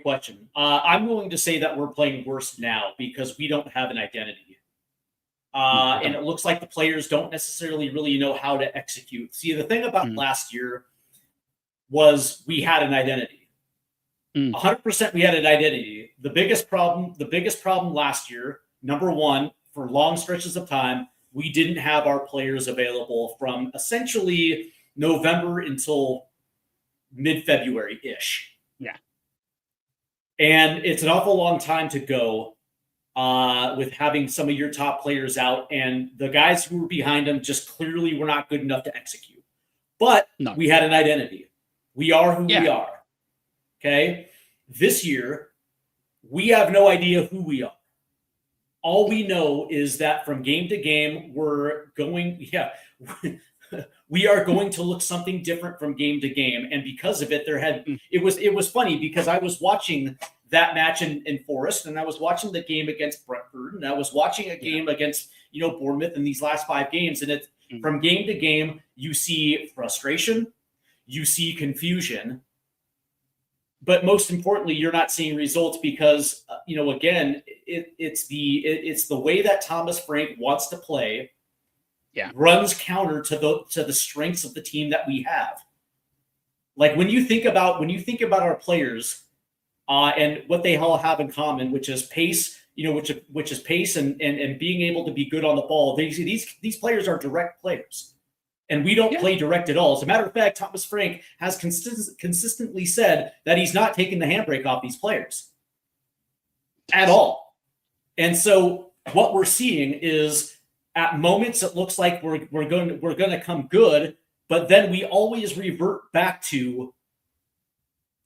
question. I'm willing to say that we're playing worse now because we don't have an identity. And it looks like the players don't necessarily really know how to execute. See, the thing about last year was we had an identity. 100% we had an identity. The biggest problem last year, number one, for long stretches of time, we didn't have our players available from essentially November until mid-February-ish. Yeah. And it's an awful long time to go with having some of your top players out, and the guys who were behind them just clearly were not good enough to execute. But we had an identity. We are who we are. Okay? This year, we have no idea who we are. All we know is that from game to game, we are going to look something different from game to game. And because of it, it was funny because I was watching that match in Forest, and I was watching the game against Brentford, and I was watching a game against, Bournemouth in these last 5 games. And it's from game to game, you see frustration, you see confusion, but most importantly, you're not seeing results because, again, it's the way that Thomas Frank wants to play. Runs counter to the strengths of the team that we have. Like when you think about our players and what they all have in common, which is pace, which is pace and being able to be good on the ball. These players are direct players, and we don't play direct at all. As a matter of fact, Thomas Frank has consistently said that he's not taking the handbrake off these players at all. And so what we're seeing is, at moments, it looks like we're going to come good, but then we always revert back to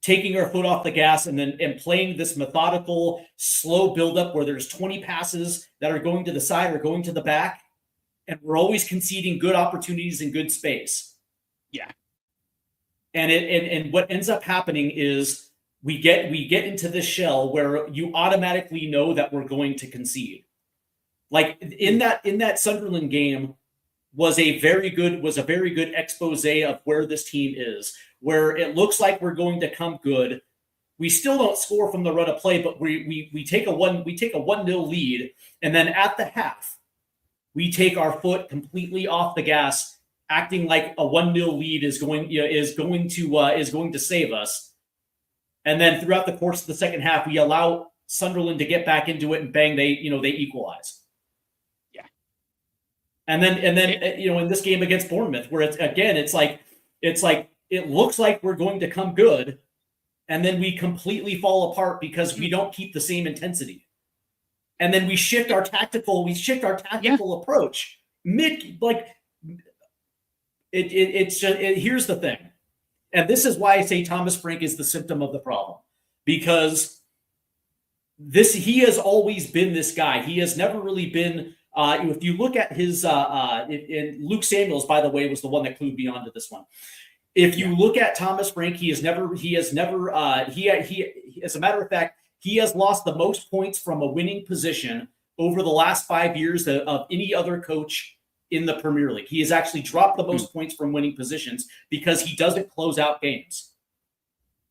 taking our foot off the gas and playing this methodical, slow buildup where there's 20 passes that are going to the side or going to the back, and we're always conceding good opportunities in good space. Yeah, and what ends up happening is we get into this shell where you automatically know that we're going to concede. Like in that Sunderland game was a very good expose of where this team is, where it looks like we're going to come good. We still don't score from the run of play, but we take a 1-0 lead, and then at the half, we take our foot completely off the gas, acting like a 1-0 lead is going to save us. And then throughout the course of the second half, we allow Sunderland to get back into it, and bang, they equalize. And then in this game against Bournemouth, where it's like it looks like we're going to come good, and then we completely fall apart because we don't keep the same intensity. And then we shift our tactical approach here's the thing. And this is why I say Thomas Frank is the symptom of the problem, because he has always been this guy. He has never really been. If you look at his, and Luke Samuels, by the way, was the one that clued me onto this one. If you look at Thomas Frank, as a matter of fact, he has lost the most points from a winning position over the last 5 years of any other coach in the Premier League. He has actually dropped the most points from winning positions because he doesn't close out games.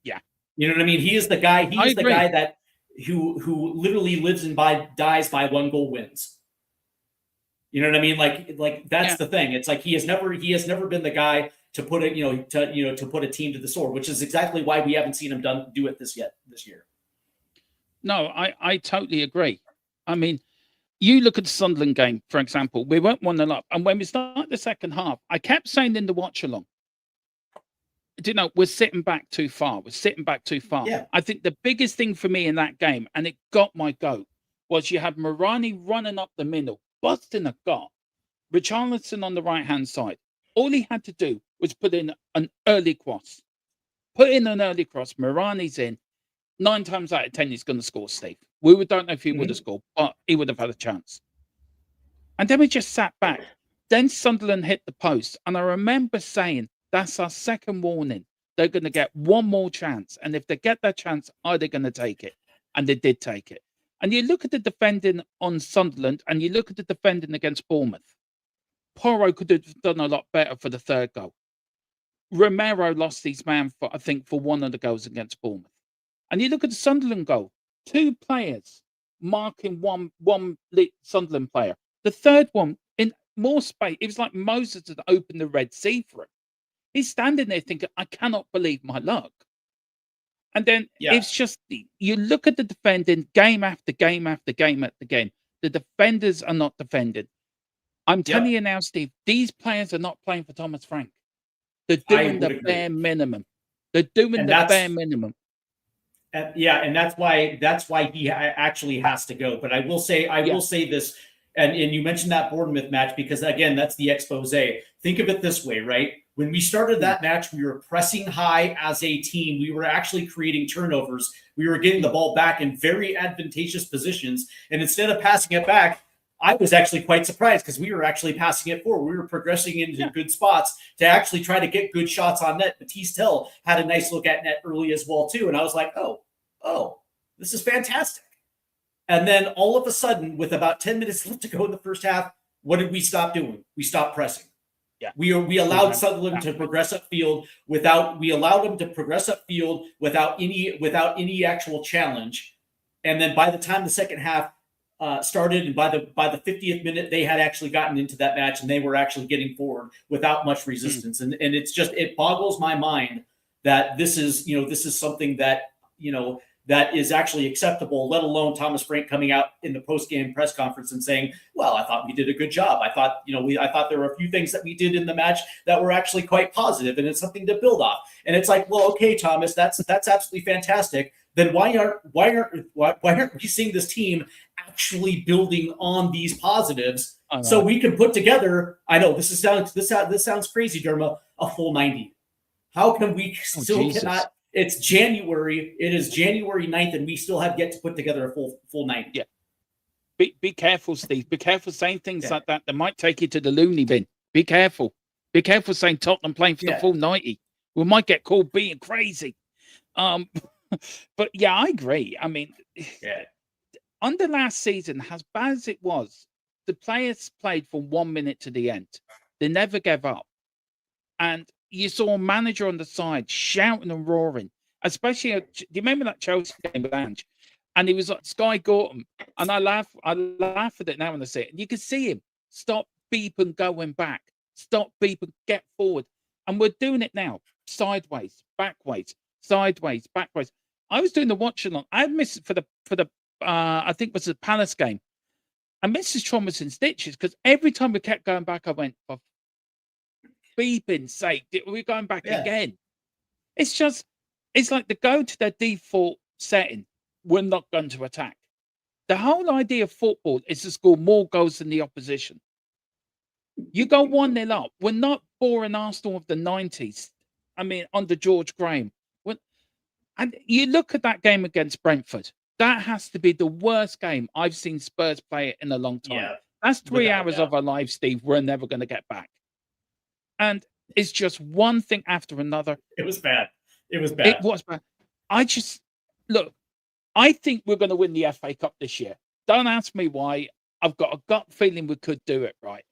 Yeah. You know what I mean? He is the guy. He is the guy that who literally lives and dies by 1-goal wins. You know what I mean? Like that's the thing. It's like he has never been the guy to put it, to put a team to the sword, which is exactly why we haven't seen him do it this year. No, I totally agree. I mean, you look at the Sunderland game, for example, we weren't 1-0 up. And when we start the second half, I kept saying in the watch along, we're sitting back too far. We're sitting back too far. Yeah. I think the biggest thing for me in that game, and it got my goat, was you had Morani running up the middle, busting a gut. Richarlison on the right-hand side. All he had to do was put in an early cross. Morani's in. 9 times out of 10, he's going to score, Steve. We don't know if he would have scored, but he would have had a chance. And then we just sat back. Then Sunderland hit the post. And I remember saying, that's our second warning. They're going to get one more chance. And if they get that chance, are they going to take it? And they did take it. And you look at the defending on Sunderland and you look at the defending against Bournemouth. Porro could have done a lot better for the third goal. Romero lost his man, for one of the goals against Bournemouth. And you look at the Sunderland goal, 2 players marking one Sunderland player. The third one, in more space, it was like Moses had opened the Red Sea for him. He's standing there thinking, I cannot believe my luck. And then it's just, you look at the defending game after game after game after game. The defenders are not defending. I'm telling you now, Steve, these players are not playing for Thomas Frank. They're doing the bare minimum. They're doing the bare minimum. And that's why he actually has to go. But I will say this, and you mentioned that Bournemouth match, because again, that's the expose. Think of it this way, right? When we started that match, we were pressing high as a team. We were actually creating turnovers. We were getting the ball back in very advantageous positions. And instead of passing it back, I was actually quite surprised because we were actually passing it forward. We were progressing into good spots to actually try to get good shots on net. Matisse Tell had a nice look at net early as well, too. And I was like, oh, this is fantastic. And then all of a sudden, with about 10 minutes left to go in the first half, what did we stop doing? We stopped pressing. Yeah. We allowed Sunderland to progress upfield without any actual challenge. And then by the time the second half started, and by the 50th minute, they had actually gotten into that match and they were actually getting forward without much resistance. And it's just, it boggles my mind that this is something that, that is actually acceptable, let alone Thomas Frank coming out in the post-game press conference and saying, well, I thought we did a good job. I thought, I thought there were a few things that we did in the match that were actually quite positive, and it's something to build off. And it's like, well, okay, Thomas, that's absolutely fantastic. Then why aren't we seeing this team actually building on these positives so we can put together, I know this sounds crazy, Derma, a full 90. How can we cannot? It's January. It is January 9th, and we still have yet to put together a full 90. Yeah. Be careful, Steve. Be careful saying things like that. That might take you to the loony bin. Be careful. Be careful saying Tottenham playing for the full 90. We might get called being crazy. But yeah, I agree. I mean, under last season, as bad as it was, the players played from 1 minute to the end. They never gave up. And you saw a manager on the side shouting and roaring, especially, do you remember that Chelsea game with Ange? And he was like Sky Gorton. And I laugh at it now when I see it. And you can see him stop beeping, going back, stop beeping, get forward. And we're doing it now, sideways, backways, sideways, backways. I was doing the watch along. I missed it for the I think it was the Palace game. And Mrs. Tron was in stitches because every time we kept going back, I went, for beeping sake, we're going back again. It's like they go to their default setting. We're not going to attack. The whole idea of football is to score more goals than the opposition. You go 1-0 up. We're not boring Arsenal of the 90s. I mean, under George Graham. And you look at that game against Brentford. That has to be the worst game I've seen Spurs play in a long time. Yeah, that's 3 hours of our lives, Steve, we're never going to get back. And it's just one thing after another. It was bad. It was bad. I think we're going to win the FA Cup this year. Don't ask me why. I've got a gut feeling we could do it, right?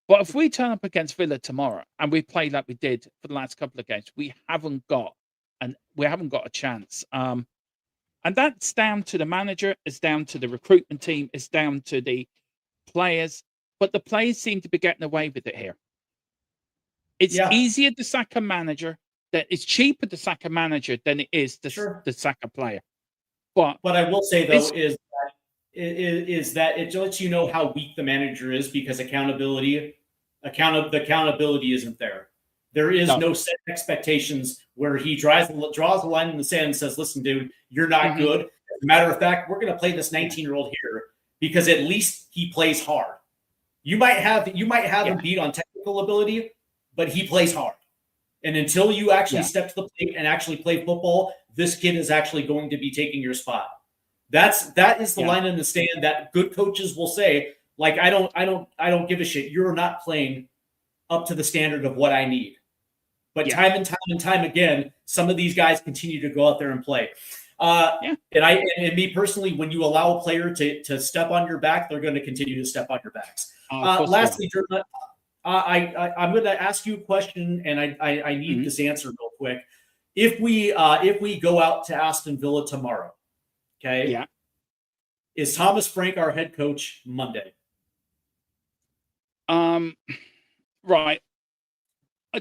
But if we turn up against Villa tomorrow and we play like we did for the last couple of games, we haven't got a chance. And that's down to the manager, it's down to the recruitment team, it's down to the players. But the players seem to be getting away with it here. It's easier to sack a manager, that it's cheaper to sack a manager than it is to sack a player. But what I will say, though, is that it lets you know how weak the manager is, because the accountability isn't there. There is no set expectations where he draws the line in the sand and says, listen, dude, you're not good. As a matter of fact, we're going to play this 19-year-old here because at least he plays hard. You might have him beat on technical ability, but he plays hard. And until you actually step to the plate and actually play football, this kid is actually going to be taking your spot. That is the line in the stand that good coaches will say, like, I don't give a shit. You're not playing up to the standard of what I need. But time and time again, some of these guys continue to go out there and play. And me personally, when you allow a player to step on your back, they're going to continue to step on your backs. Lastly, Dermot, I'm going to ask you a question, and I need this answer real quick. If we go out to Aston Villa tomorrow, okay? Is Thomas Frank our head coach Monday? Right.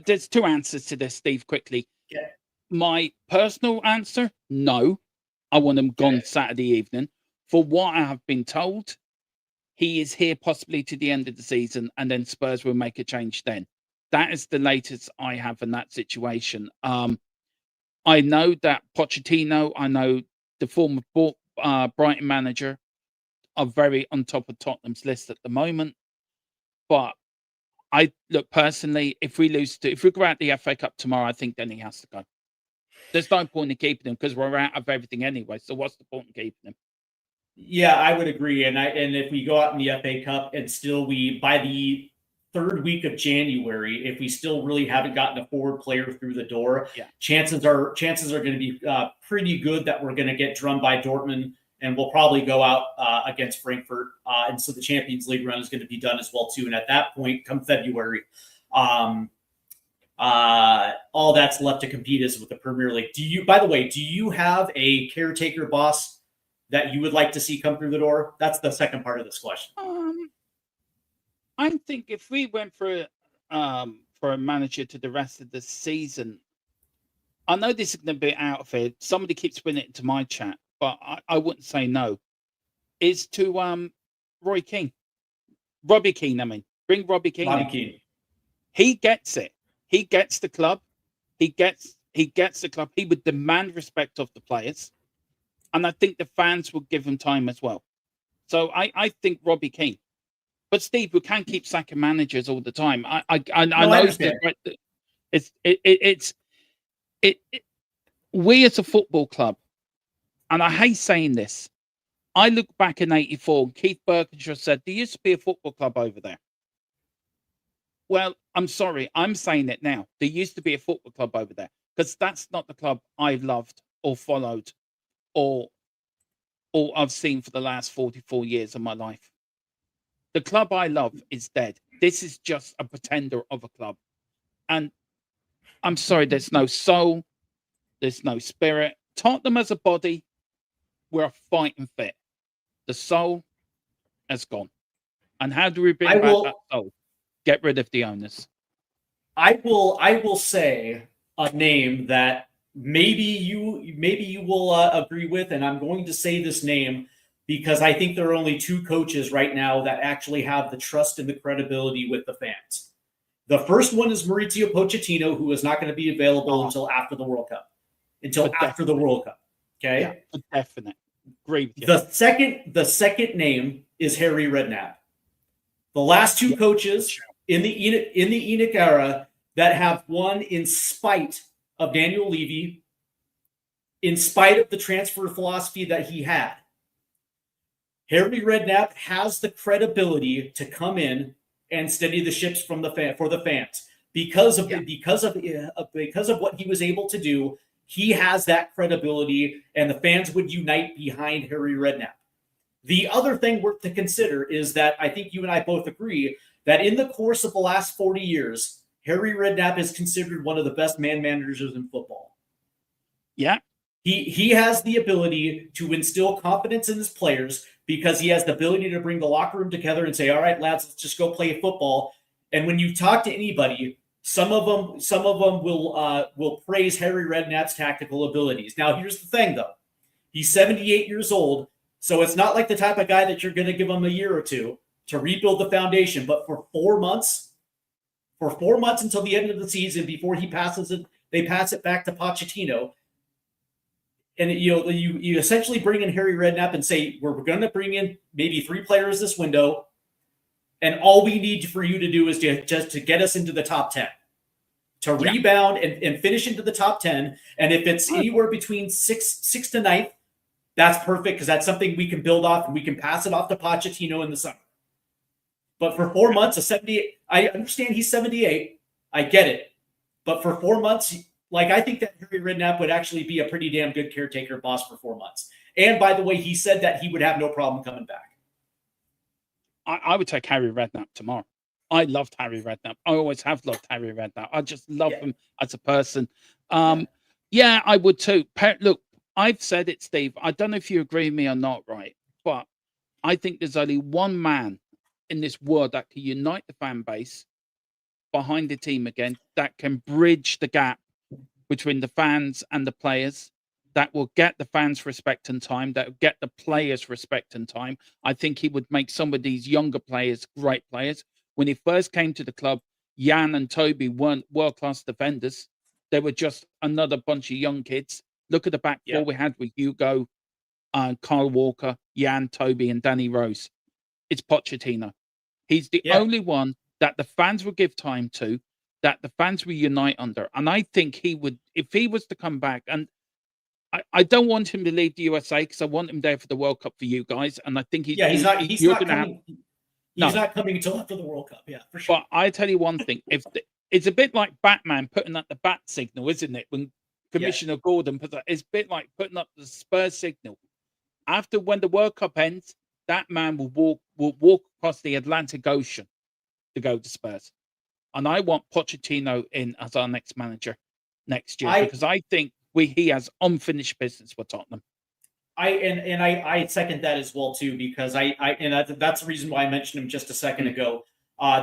There's two answers to this, Steve, quickly. My personal answer, no. I want him gone Saturday evening. For what I have been told, he is here possibly to the end of the season, and then Spurs will make a change then. That is the latest I have in that situation. I know that Pochettino, I know the former Brighton manager, are very on top of Tottenham's list at the moment. But I look personally, if we go out the FA Cup tomorrow, I think then he has to go. There's no point in keeping him because we're out of everything anyway. So what's the point in keeping him? Yeah, I would agree. And if we go out in the FA Cup and still by the third week of January, if we still really haven't gotten a forward player through the door, chances are going to be pretty good that we're going to get drummed by Dortmund, and we'll probably go out against Frankfurt. And so the Champions League run is going to be done as well, too. And at that point, come February, all that's left to compete is with the Premier League. By the way, do you have a caretaker boss that you would like to see come through the door? That's the second part of this question. I think if we went for a manager to the rest of the season, I know this is going to be out of it. Somebody keeps putting it into my chat, but I wouldn't say no. Is to Robbie Keane. I mean, bring Robbie Keane. He gets it. He gets the club. He gets the club. He would demand respect of the players, and I think the fans would give him time as well. So I think Robbie Keane. But Steve, we can't keep sacking managers all the time. I know we as a football club, and I hate saying this. I look back in '84, and Keith Birkinshaw said there used to be a football club over there. Well, I'm sorry, I'm saying it now. There used to be a football club over there, because that's not the club I've loved or followed or I've seen for the last 44 years of my life. The club I love is dead. This is just a pretender of a club. And I'm sorry, there's no soul. There's no spirit. Tottenham as a body, we're fighting fit. The soul has gone. And how do we bring back that soul? Get rid of the owners. I will say a name that maybe you will agree with, and I'm going to say this name because I think there are only two coaches right now that actually have the trust and the credibility with the fans. The first one is Mauricio Pochettino, who is not going to be available until after the World Cup. Okay? Yeah, definite. Great. The second name is Harry Redknapp. The last two coaches in the ENIC era that have won in spite of Daniel Levy, in spite of the transfer philosophy that he had. Harry Redknapp has the credibility to come in and steady the ships for the fans because of what he was able to do. He has that credibility, and the fans would unite behind Harry Redknapp. The other thing worth to consider is that I think you and I both agree that in the course of the last 40 years, Harry Redknapp is considered one of the best man managers in football. Yeah, He has the ability to instill confidence in his players because he has the ability to bring the locker room together and say, "All right, lads, let's just go play football." And when you talk to anybody, some of them will praise Harry Redknapp's tactical abilities. Now, here's the thing, though: he's 78 years old, so it's not like the type of guy that you're going to give him a year or two to rebuild the foundation. But for 4 months until the end of the season, before they pass it back to Pochettino. And you essentially bring in Harry Redknapp and say, we're going to bring in maybe 3 players this window, and all we need for you to do is just to get us into the top 10, to rebound and finish into the top 10. And if it's anywhere between 6 to 9th, that's perfect, because that's something we can build off, and we can pass it off to Pochettino in the summer. But for 4 months, a 78, I understand he's 78. I get it. But for 4 months, I think that Harry Redknapp would actually be a pretty damn good caretaker boss for 4 months. And by the way, he said that he would have no problem coming back. I would take Harry Redknapp tomorrow. I loved Harry Redknapp. I always have loved Harry Redknapp. I just love him as a person. Yeah, I would too. Look, I've said it, Steve. I don't know if you agree with me or not, right? But I think there's only one man in this world that can unite the fan base behind the team again, that can bridge the gap between the fans and the players, that will get the fans respect and time, that will get the players respect and time. I think he would make some of these younger players great players. When he first came to the club, Jan and Toby weren't world-class defenders. They were just another bunch of young kids. Look at the back four we had with Hugo, Kyle Walker, Jan, Toby, and Danny Rose. It's Pochettino. He's the only one that the fans will give time to, that the fans will unite under. And I think he would, if he was to come back, and I don't want him to leave the USA, because I want him there for the World Cup for you guys. And I think he's not coming until after the World Cup. Yeah, for sure. But I tell you one thing, it's a bit like Batman putting up the bat signal, isn't it? When Commissioner Gordon puts up, it's a bit like putting up the Spurs signal. After, when the World Cup ends, that man will walk across the Atlantic Ocean to go to Spurs. And I want Pochettino in as our next manager next year, because I think he has unfinished business with Tottenham. I second that as well too, because that's the reason why I mentioned him just a second ago.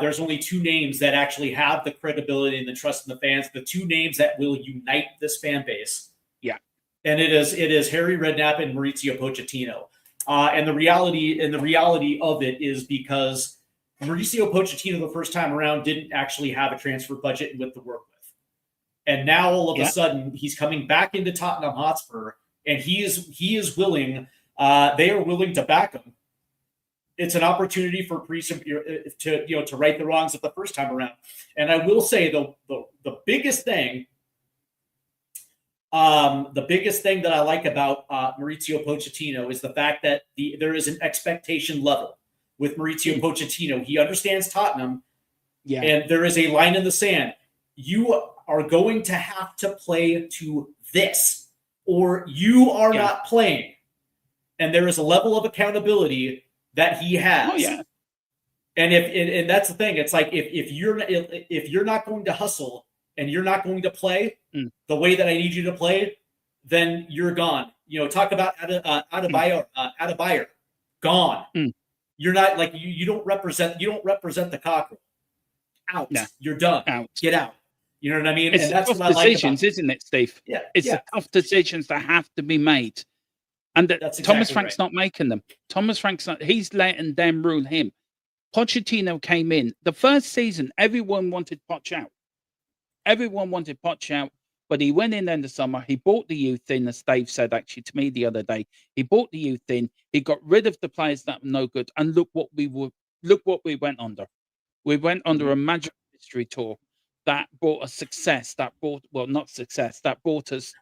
There's only 2 names that actually have the credibility and the trust in the fans. The 2 names that will unite this fan base. Yeah, and it is Harry Redknapp and Mauricio Pochettino. And the reality of it is because Mauricio Pochettino the first time around didn't actually have a transfer budget with to work with. And now all of a sudden he's coming back into Tottenham Hotspur, and he is willing, they are willing to back him. It's an opportunity for to right the wrongs of the first time around. And I will say the biggest thing that I like about Mauricio Pochettino is the fact that there is an expectation level with Mauricio Pochettino. He understands Tottenham, and there is a line in the sand. You are going to have to play to this, or you are not playing. And there is a level of accountability that he has. Oh, yeah. And that's the thing. It's like if you're not going to hustle and you're not going to play the way that I need you to play, then you're gone. Talk about Adebayor, gone. You're not, like, you don't represent the cockerel. Out. No. You're done. Out. Get out. You know what I mean? It's and that's tough what I decisions, like isn't it, Steve? Yeah. It's the tough decisions that have to be made. And that's Thomas Frank's not making them. Thomas Frank's not, he's letting them rule him. Pochettino came in. The first season, everyone wanted Poch out. Everyone wanted Poch out, but he went in the summer. He brought the youth in, as Dave said actually to me the other day. He brought the youth in. He got rid of the players that were no good. And look what we went under. We went under a magic mystery tour that brought us success. That brought us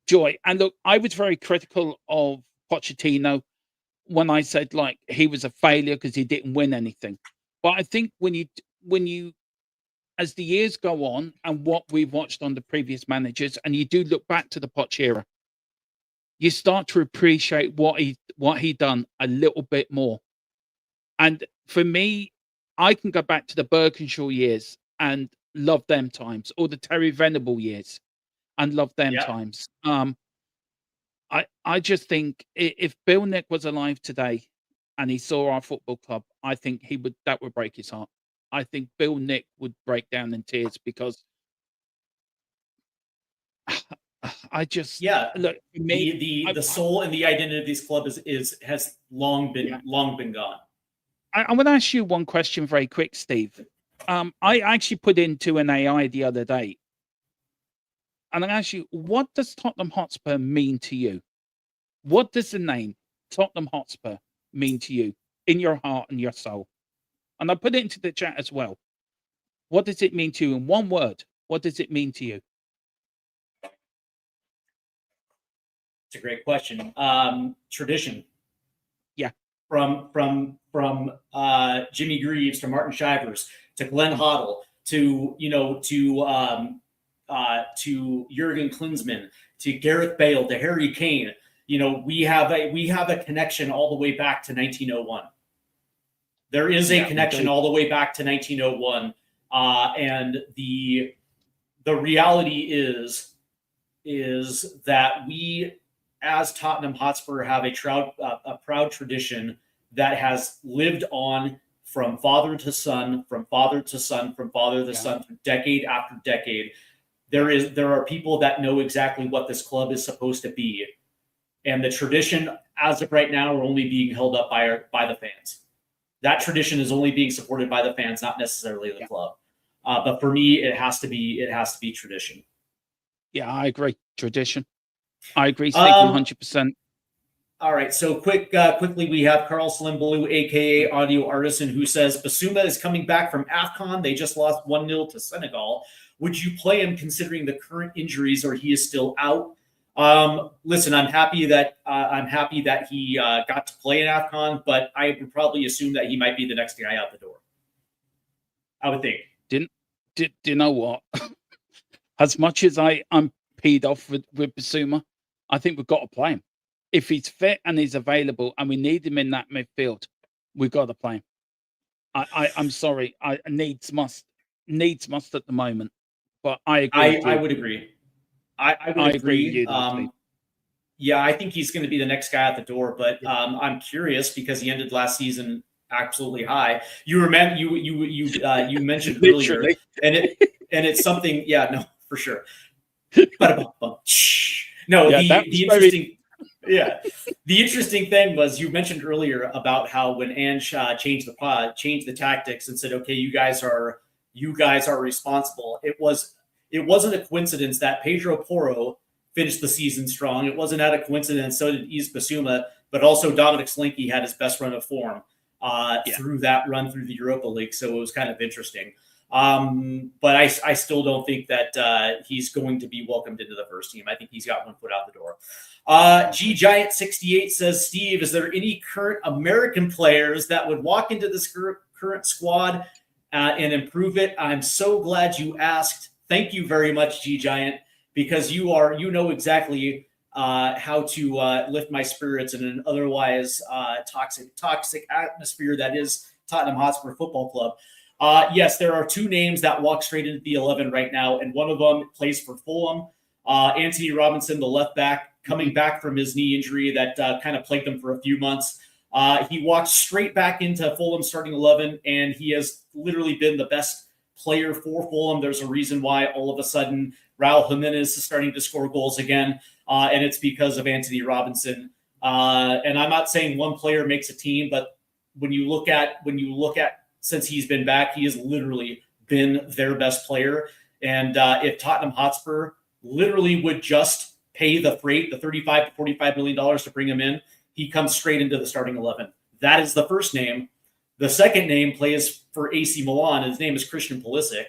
joy. And look, I was very critical of Pochettino when I said, like, he was a failure because he didn't win anything. But I think when you as the years go on and what we've watched on the previous managers, and you do look back to the Poch era, you start to appreciate what he done a little bit more. And for me, I can go back to the Birkinshaw years and love them times, or the Terry Venable years and love them times. I just think if Bill Nick was alive today and he saw our football club, I think that would break his heart. I think Bill Nick would break down in tears because I just Yeah, look for me. the soul and the identity of this club has long been gone. I want to ask you one question very quick, Steve. I actually put into an AI the other day, and I asked you, what does Tottenham Hotspur mean to you? What does the name Tottenham Hotspur mean to you in your heart and your soul? And I put it into the chat as well. What does it mean to you in one word? What does it mean to you? It's a great question. Tradition. Yeah. From Jimmy Greaves to Martin Shivers to Glenn Hoddle to Jurgen Klinsmann to Gareth Bale to Harry Kane. We have a connection all the way back to 1901. There is a connection all the way back to 1901, and the reality is that we, as Tottenham Hotspur, have a proud tradition that has lived on from father to son, from father to son, from father to son, decade after decade. There are people that know exactly what this club is supposed to be, and the tradition, as of right now, are only being held up by the fans. That tradition is only being supported by the fans, not necessarily the club. But for me, it has to be tradition. Yeah, I agree. Tradition. I agree, Steve, 100%. All right, so quickly, we have Carl Slim Blue, aka Audio Artisan, who says Basuma is coming back from AFCON. They just lost 1-0 to Senegal. Would you play him considering the current injuries, or he is still out? Listen, I'm happy that he got to play in AFCON, but I would probably assume that he might be the next guy out the door. I would think. Do you know what? As much as I'm peed off with Basuma, I think we've got to play him. If he's fit and he's available and we need him in that midfield, we've got to play him. I'm sorry. Needs must at the moment. But I agree. I would agree. I would agree. With you, yeah, I think he's going to be the next guy out the door. But I'm curious because he ended last season absolutely high. You remember you mentioned earlier, and it's something. Yeah, no, for sure. No, the interesting. Yeah, the interesting thing was you mentioned earlier about how when Ange changed the tactics and said, "Okay, you guys are responsible." It wasn't a coincidence that Pedro Porro finished the season strong. It wasn't a coincidence. So did Yves Basuma, but also Dominic Slinky had his best run of form through that run through the Europa League. So it was kind of interesting. But I still don't think that he's going to be welcomed into the first team. I think he's got one foot out the door. G Giant 68 says, Steve, is there any current American players that would walk into this current squad and improve it? I'm so glad you asked. Thank you very much, G Giant, because you know exactly how to lift my spirits in an otherwise toxic atmosphere that is Tottenham Hotspur Football Club. Yes, there are two names that walk straight into the 11 right now, and one of them plays for Fulham. Anthony Robinson, the left back, coming back from his knee injury that kind of plagued him for a few months. He walked straight back into Fulham's starting 11, and he has literally been the best player for Fulham. There's a reason why all of a sudden Raul Jimenez is starting to score goals again, and it's because of Anthony Robinson. And I'm not saying one player makes a team, but when you look at since he's been back, he has literally been their best player. And if Tottenham Hotspur literally would just pay the freight, the $35 to $45 million to bring him in, he comes straight into the starting 11. That is the first name. The second name plays for AC Milan. His name is Christian Pulisic,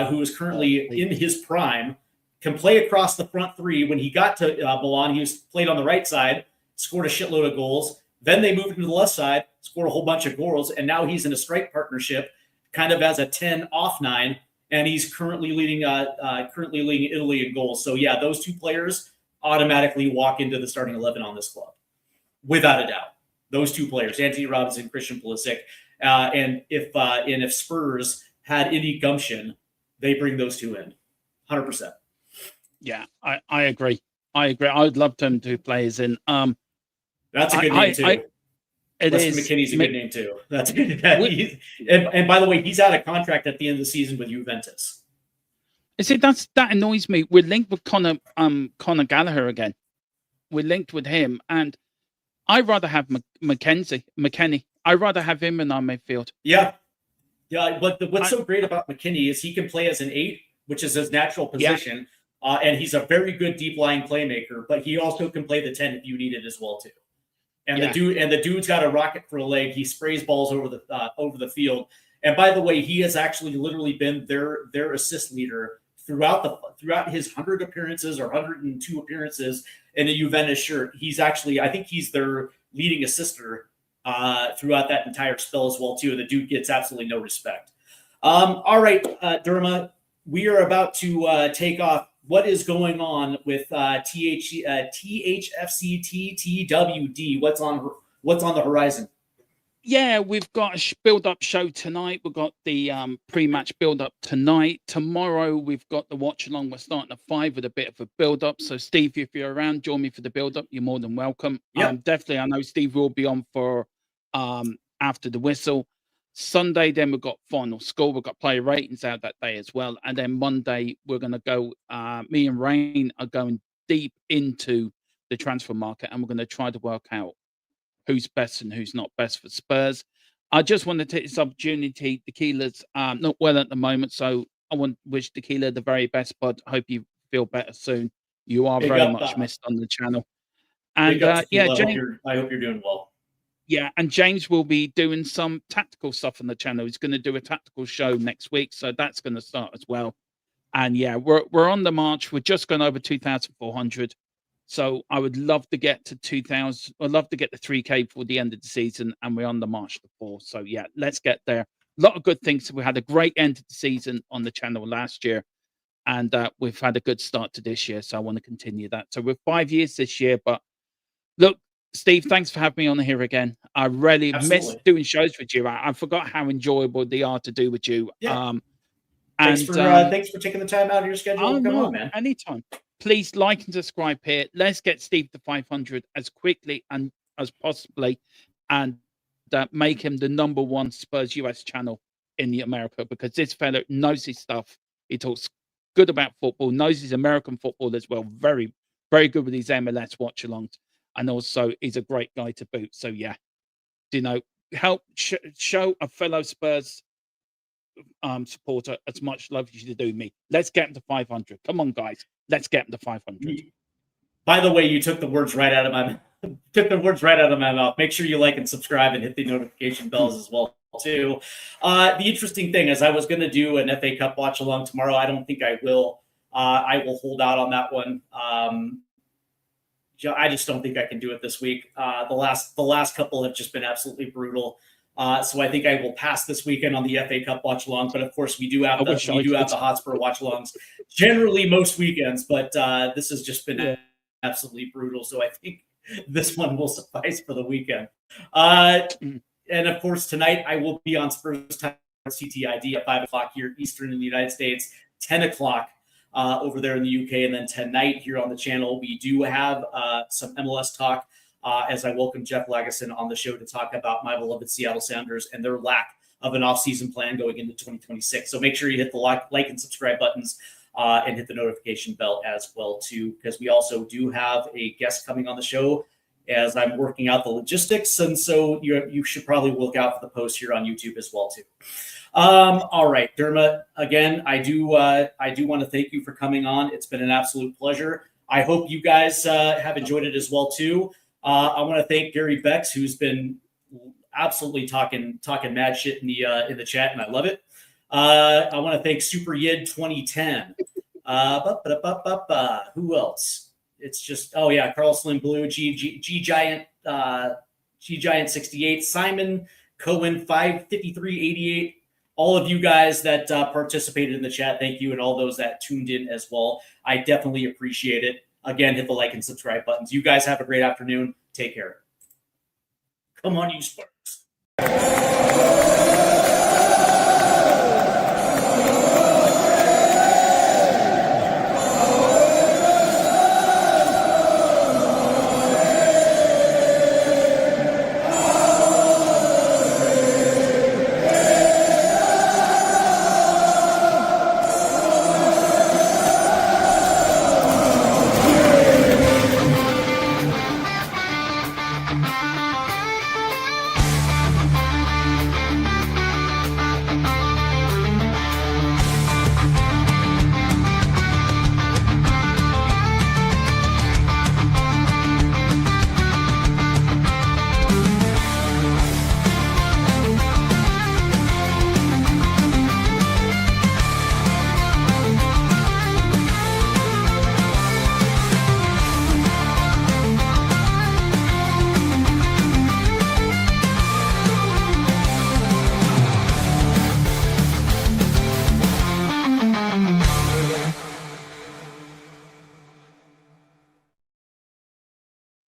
who is currently in his prime, can play across the front three. When he got to Milan, he played on the right side, scored a shitload of goals. Then they moved him to the left side, scored a whole bunch of goals, and now he's in a strike partnership, kind of as a 10 off 9, and he's currently leading Italy in goals. So yeah, those two players automatically walk into the starting 11 on this club, without a doubt. Those two players, Anthony Robinson, Christian Pulisic, and if Spurs had any gumption, they bring those two in, 100%. Yeah, I agree. I agree. I would love them to play as in. That's a good name too. It Weston is. McKennie's a good name too. That's good. And by the way, he's out of contract at the end of the season with Juventus. See, that annoys me. We're linked with Connor Gallagher again. We're linked with him, and I'd rather have McKennie. I'd rather have him in our midfield. Yeah. But what's so great about McKennie is he can play as an 8, which is his natural position, and he's a very good deep line playmaker. But he also can play the 10 if you need it as well too. And the dude's got a rocket for a leg. He sprays balls over the field. And by the way, he has actually literally been their assist leader throughout his 100 appearances or 102 appearances in a Juventus shirt. I think he's their leading assister throughout that entire spell as well too. The dude gets absolutely no respect. All right, Derma, we are about to take off. What is going on with THFC THTWD? What's on the horizon? Yeah, we've got a build-up show tonight. We've got the pre-match build-up tonight. Tomorrow, we've got the watch-along. We're starting at 5 with a bit of a build-up. So, Steve, if you're around, join me for the build-up. You're more than welcome. Yep. Definitely, I know Steve will be on for after the whistle. Sunday, then we've got final score. We've got player ratings out that day as well. And then Monday, we're going to go, me and Rain are going deep into the transfer market, and we're going to try to work out who's best and who's not best for Spurs. I just want to take this opportunity. Tequila's not well at the moment, so I want to wish Tequila the very best, bud. I hope you feel better soon. You are very much missed on the channel. And James, I hope you're doing well. Yeah, and James will be doing some tactical stuff on the channel. He's going to do a tactical show next week, so that's going to start as well. And yeah, we're on the march. We're just going over 2,400. So I would love to get to 2,000. I'd love to get to 3K before the end of the season, and we're on the march to 4. So yeah, let's get there. A lot of good things. We had a great end to the season on the channel last year, and we've had a good start to this year. So I want to continue that. So we're 5 years this year, but look, Steve, thanks for having me on here again. I really miss doing shows with you. I forgot how enjoyable they are to do with you. Yeah. Thanks for taking the time out of your schedule to come on, man. Anytime. Please like and subscribe here. Let's get Steve to 500 as quickly and as possibly, and make him the #1 Spurs US channel in the America, because this fellow knows his stuff. He talks good about football, knows his American football as well. Very, very good with his MLS watch-alongs. And also, he's a great guy to boot. So, yeah, help show a fellow Spurs supporter as much love as you do me. Let's get him to 500. Come on, guys. Let's get him to 500. By the way, you took the words right out of my mouth. Make sure you like and subscribe and hit the notification bells as well, too. The interesting thing is I was going to do an FA Cup watch-along tomorrow. I don't think I will. I will hold out on that one. I just don't think I can do it this week. The last couple have just been absolutely brutal. So I think I will pass this weekend on the FA Cup watch along. But of course, we do have the Hotspur watch alongs generally most weekends. But this has just been absolutely brutal. So I think this one will suffice for the weekend. And of course, tonight I will be on Spurs time TTID at 5:00 here Eastern in the United States, 10:00. Over there in the UK. And then tonight here on the channel, we do have some MLS talk as I welcome Jeff Lageson on the show to talk about my beloved Seattle Sounders and their lack of an off-season plan going into 2026. So make sure you hit the like and subscribe buttons and hit the notification bell as well, too, because we also do have a guest coming on the show as I'm working out the logistics. And so you should probably look out for the post here on YouTube as well, too. All right, Dermot, again, I do want to thank you for coming on. It's been an absolute pleasure. I hope you guys have enjoyed it as well, too. I want to thank Gary Bex, who's been absolutely talking mad shit in the chat, and I love it. I want to thank Super Yid 2010. Who else? It's just Carl Slim Blue, G Giant 68, Simon Cohen 55388. All of you guys that participated in the chat, thank you, and all those that tuned in as well. I definitely appreciate it. Again, hit the like and subscribe buttons. You guys have a great afternoon. Take care. Come on, you Spurs.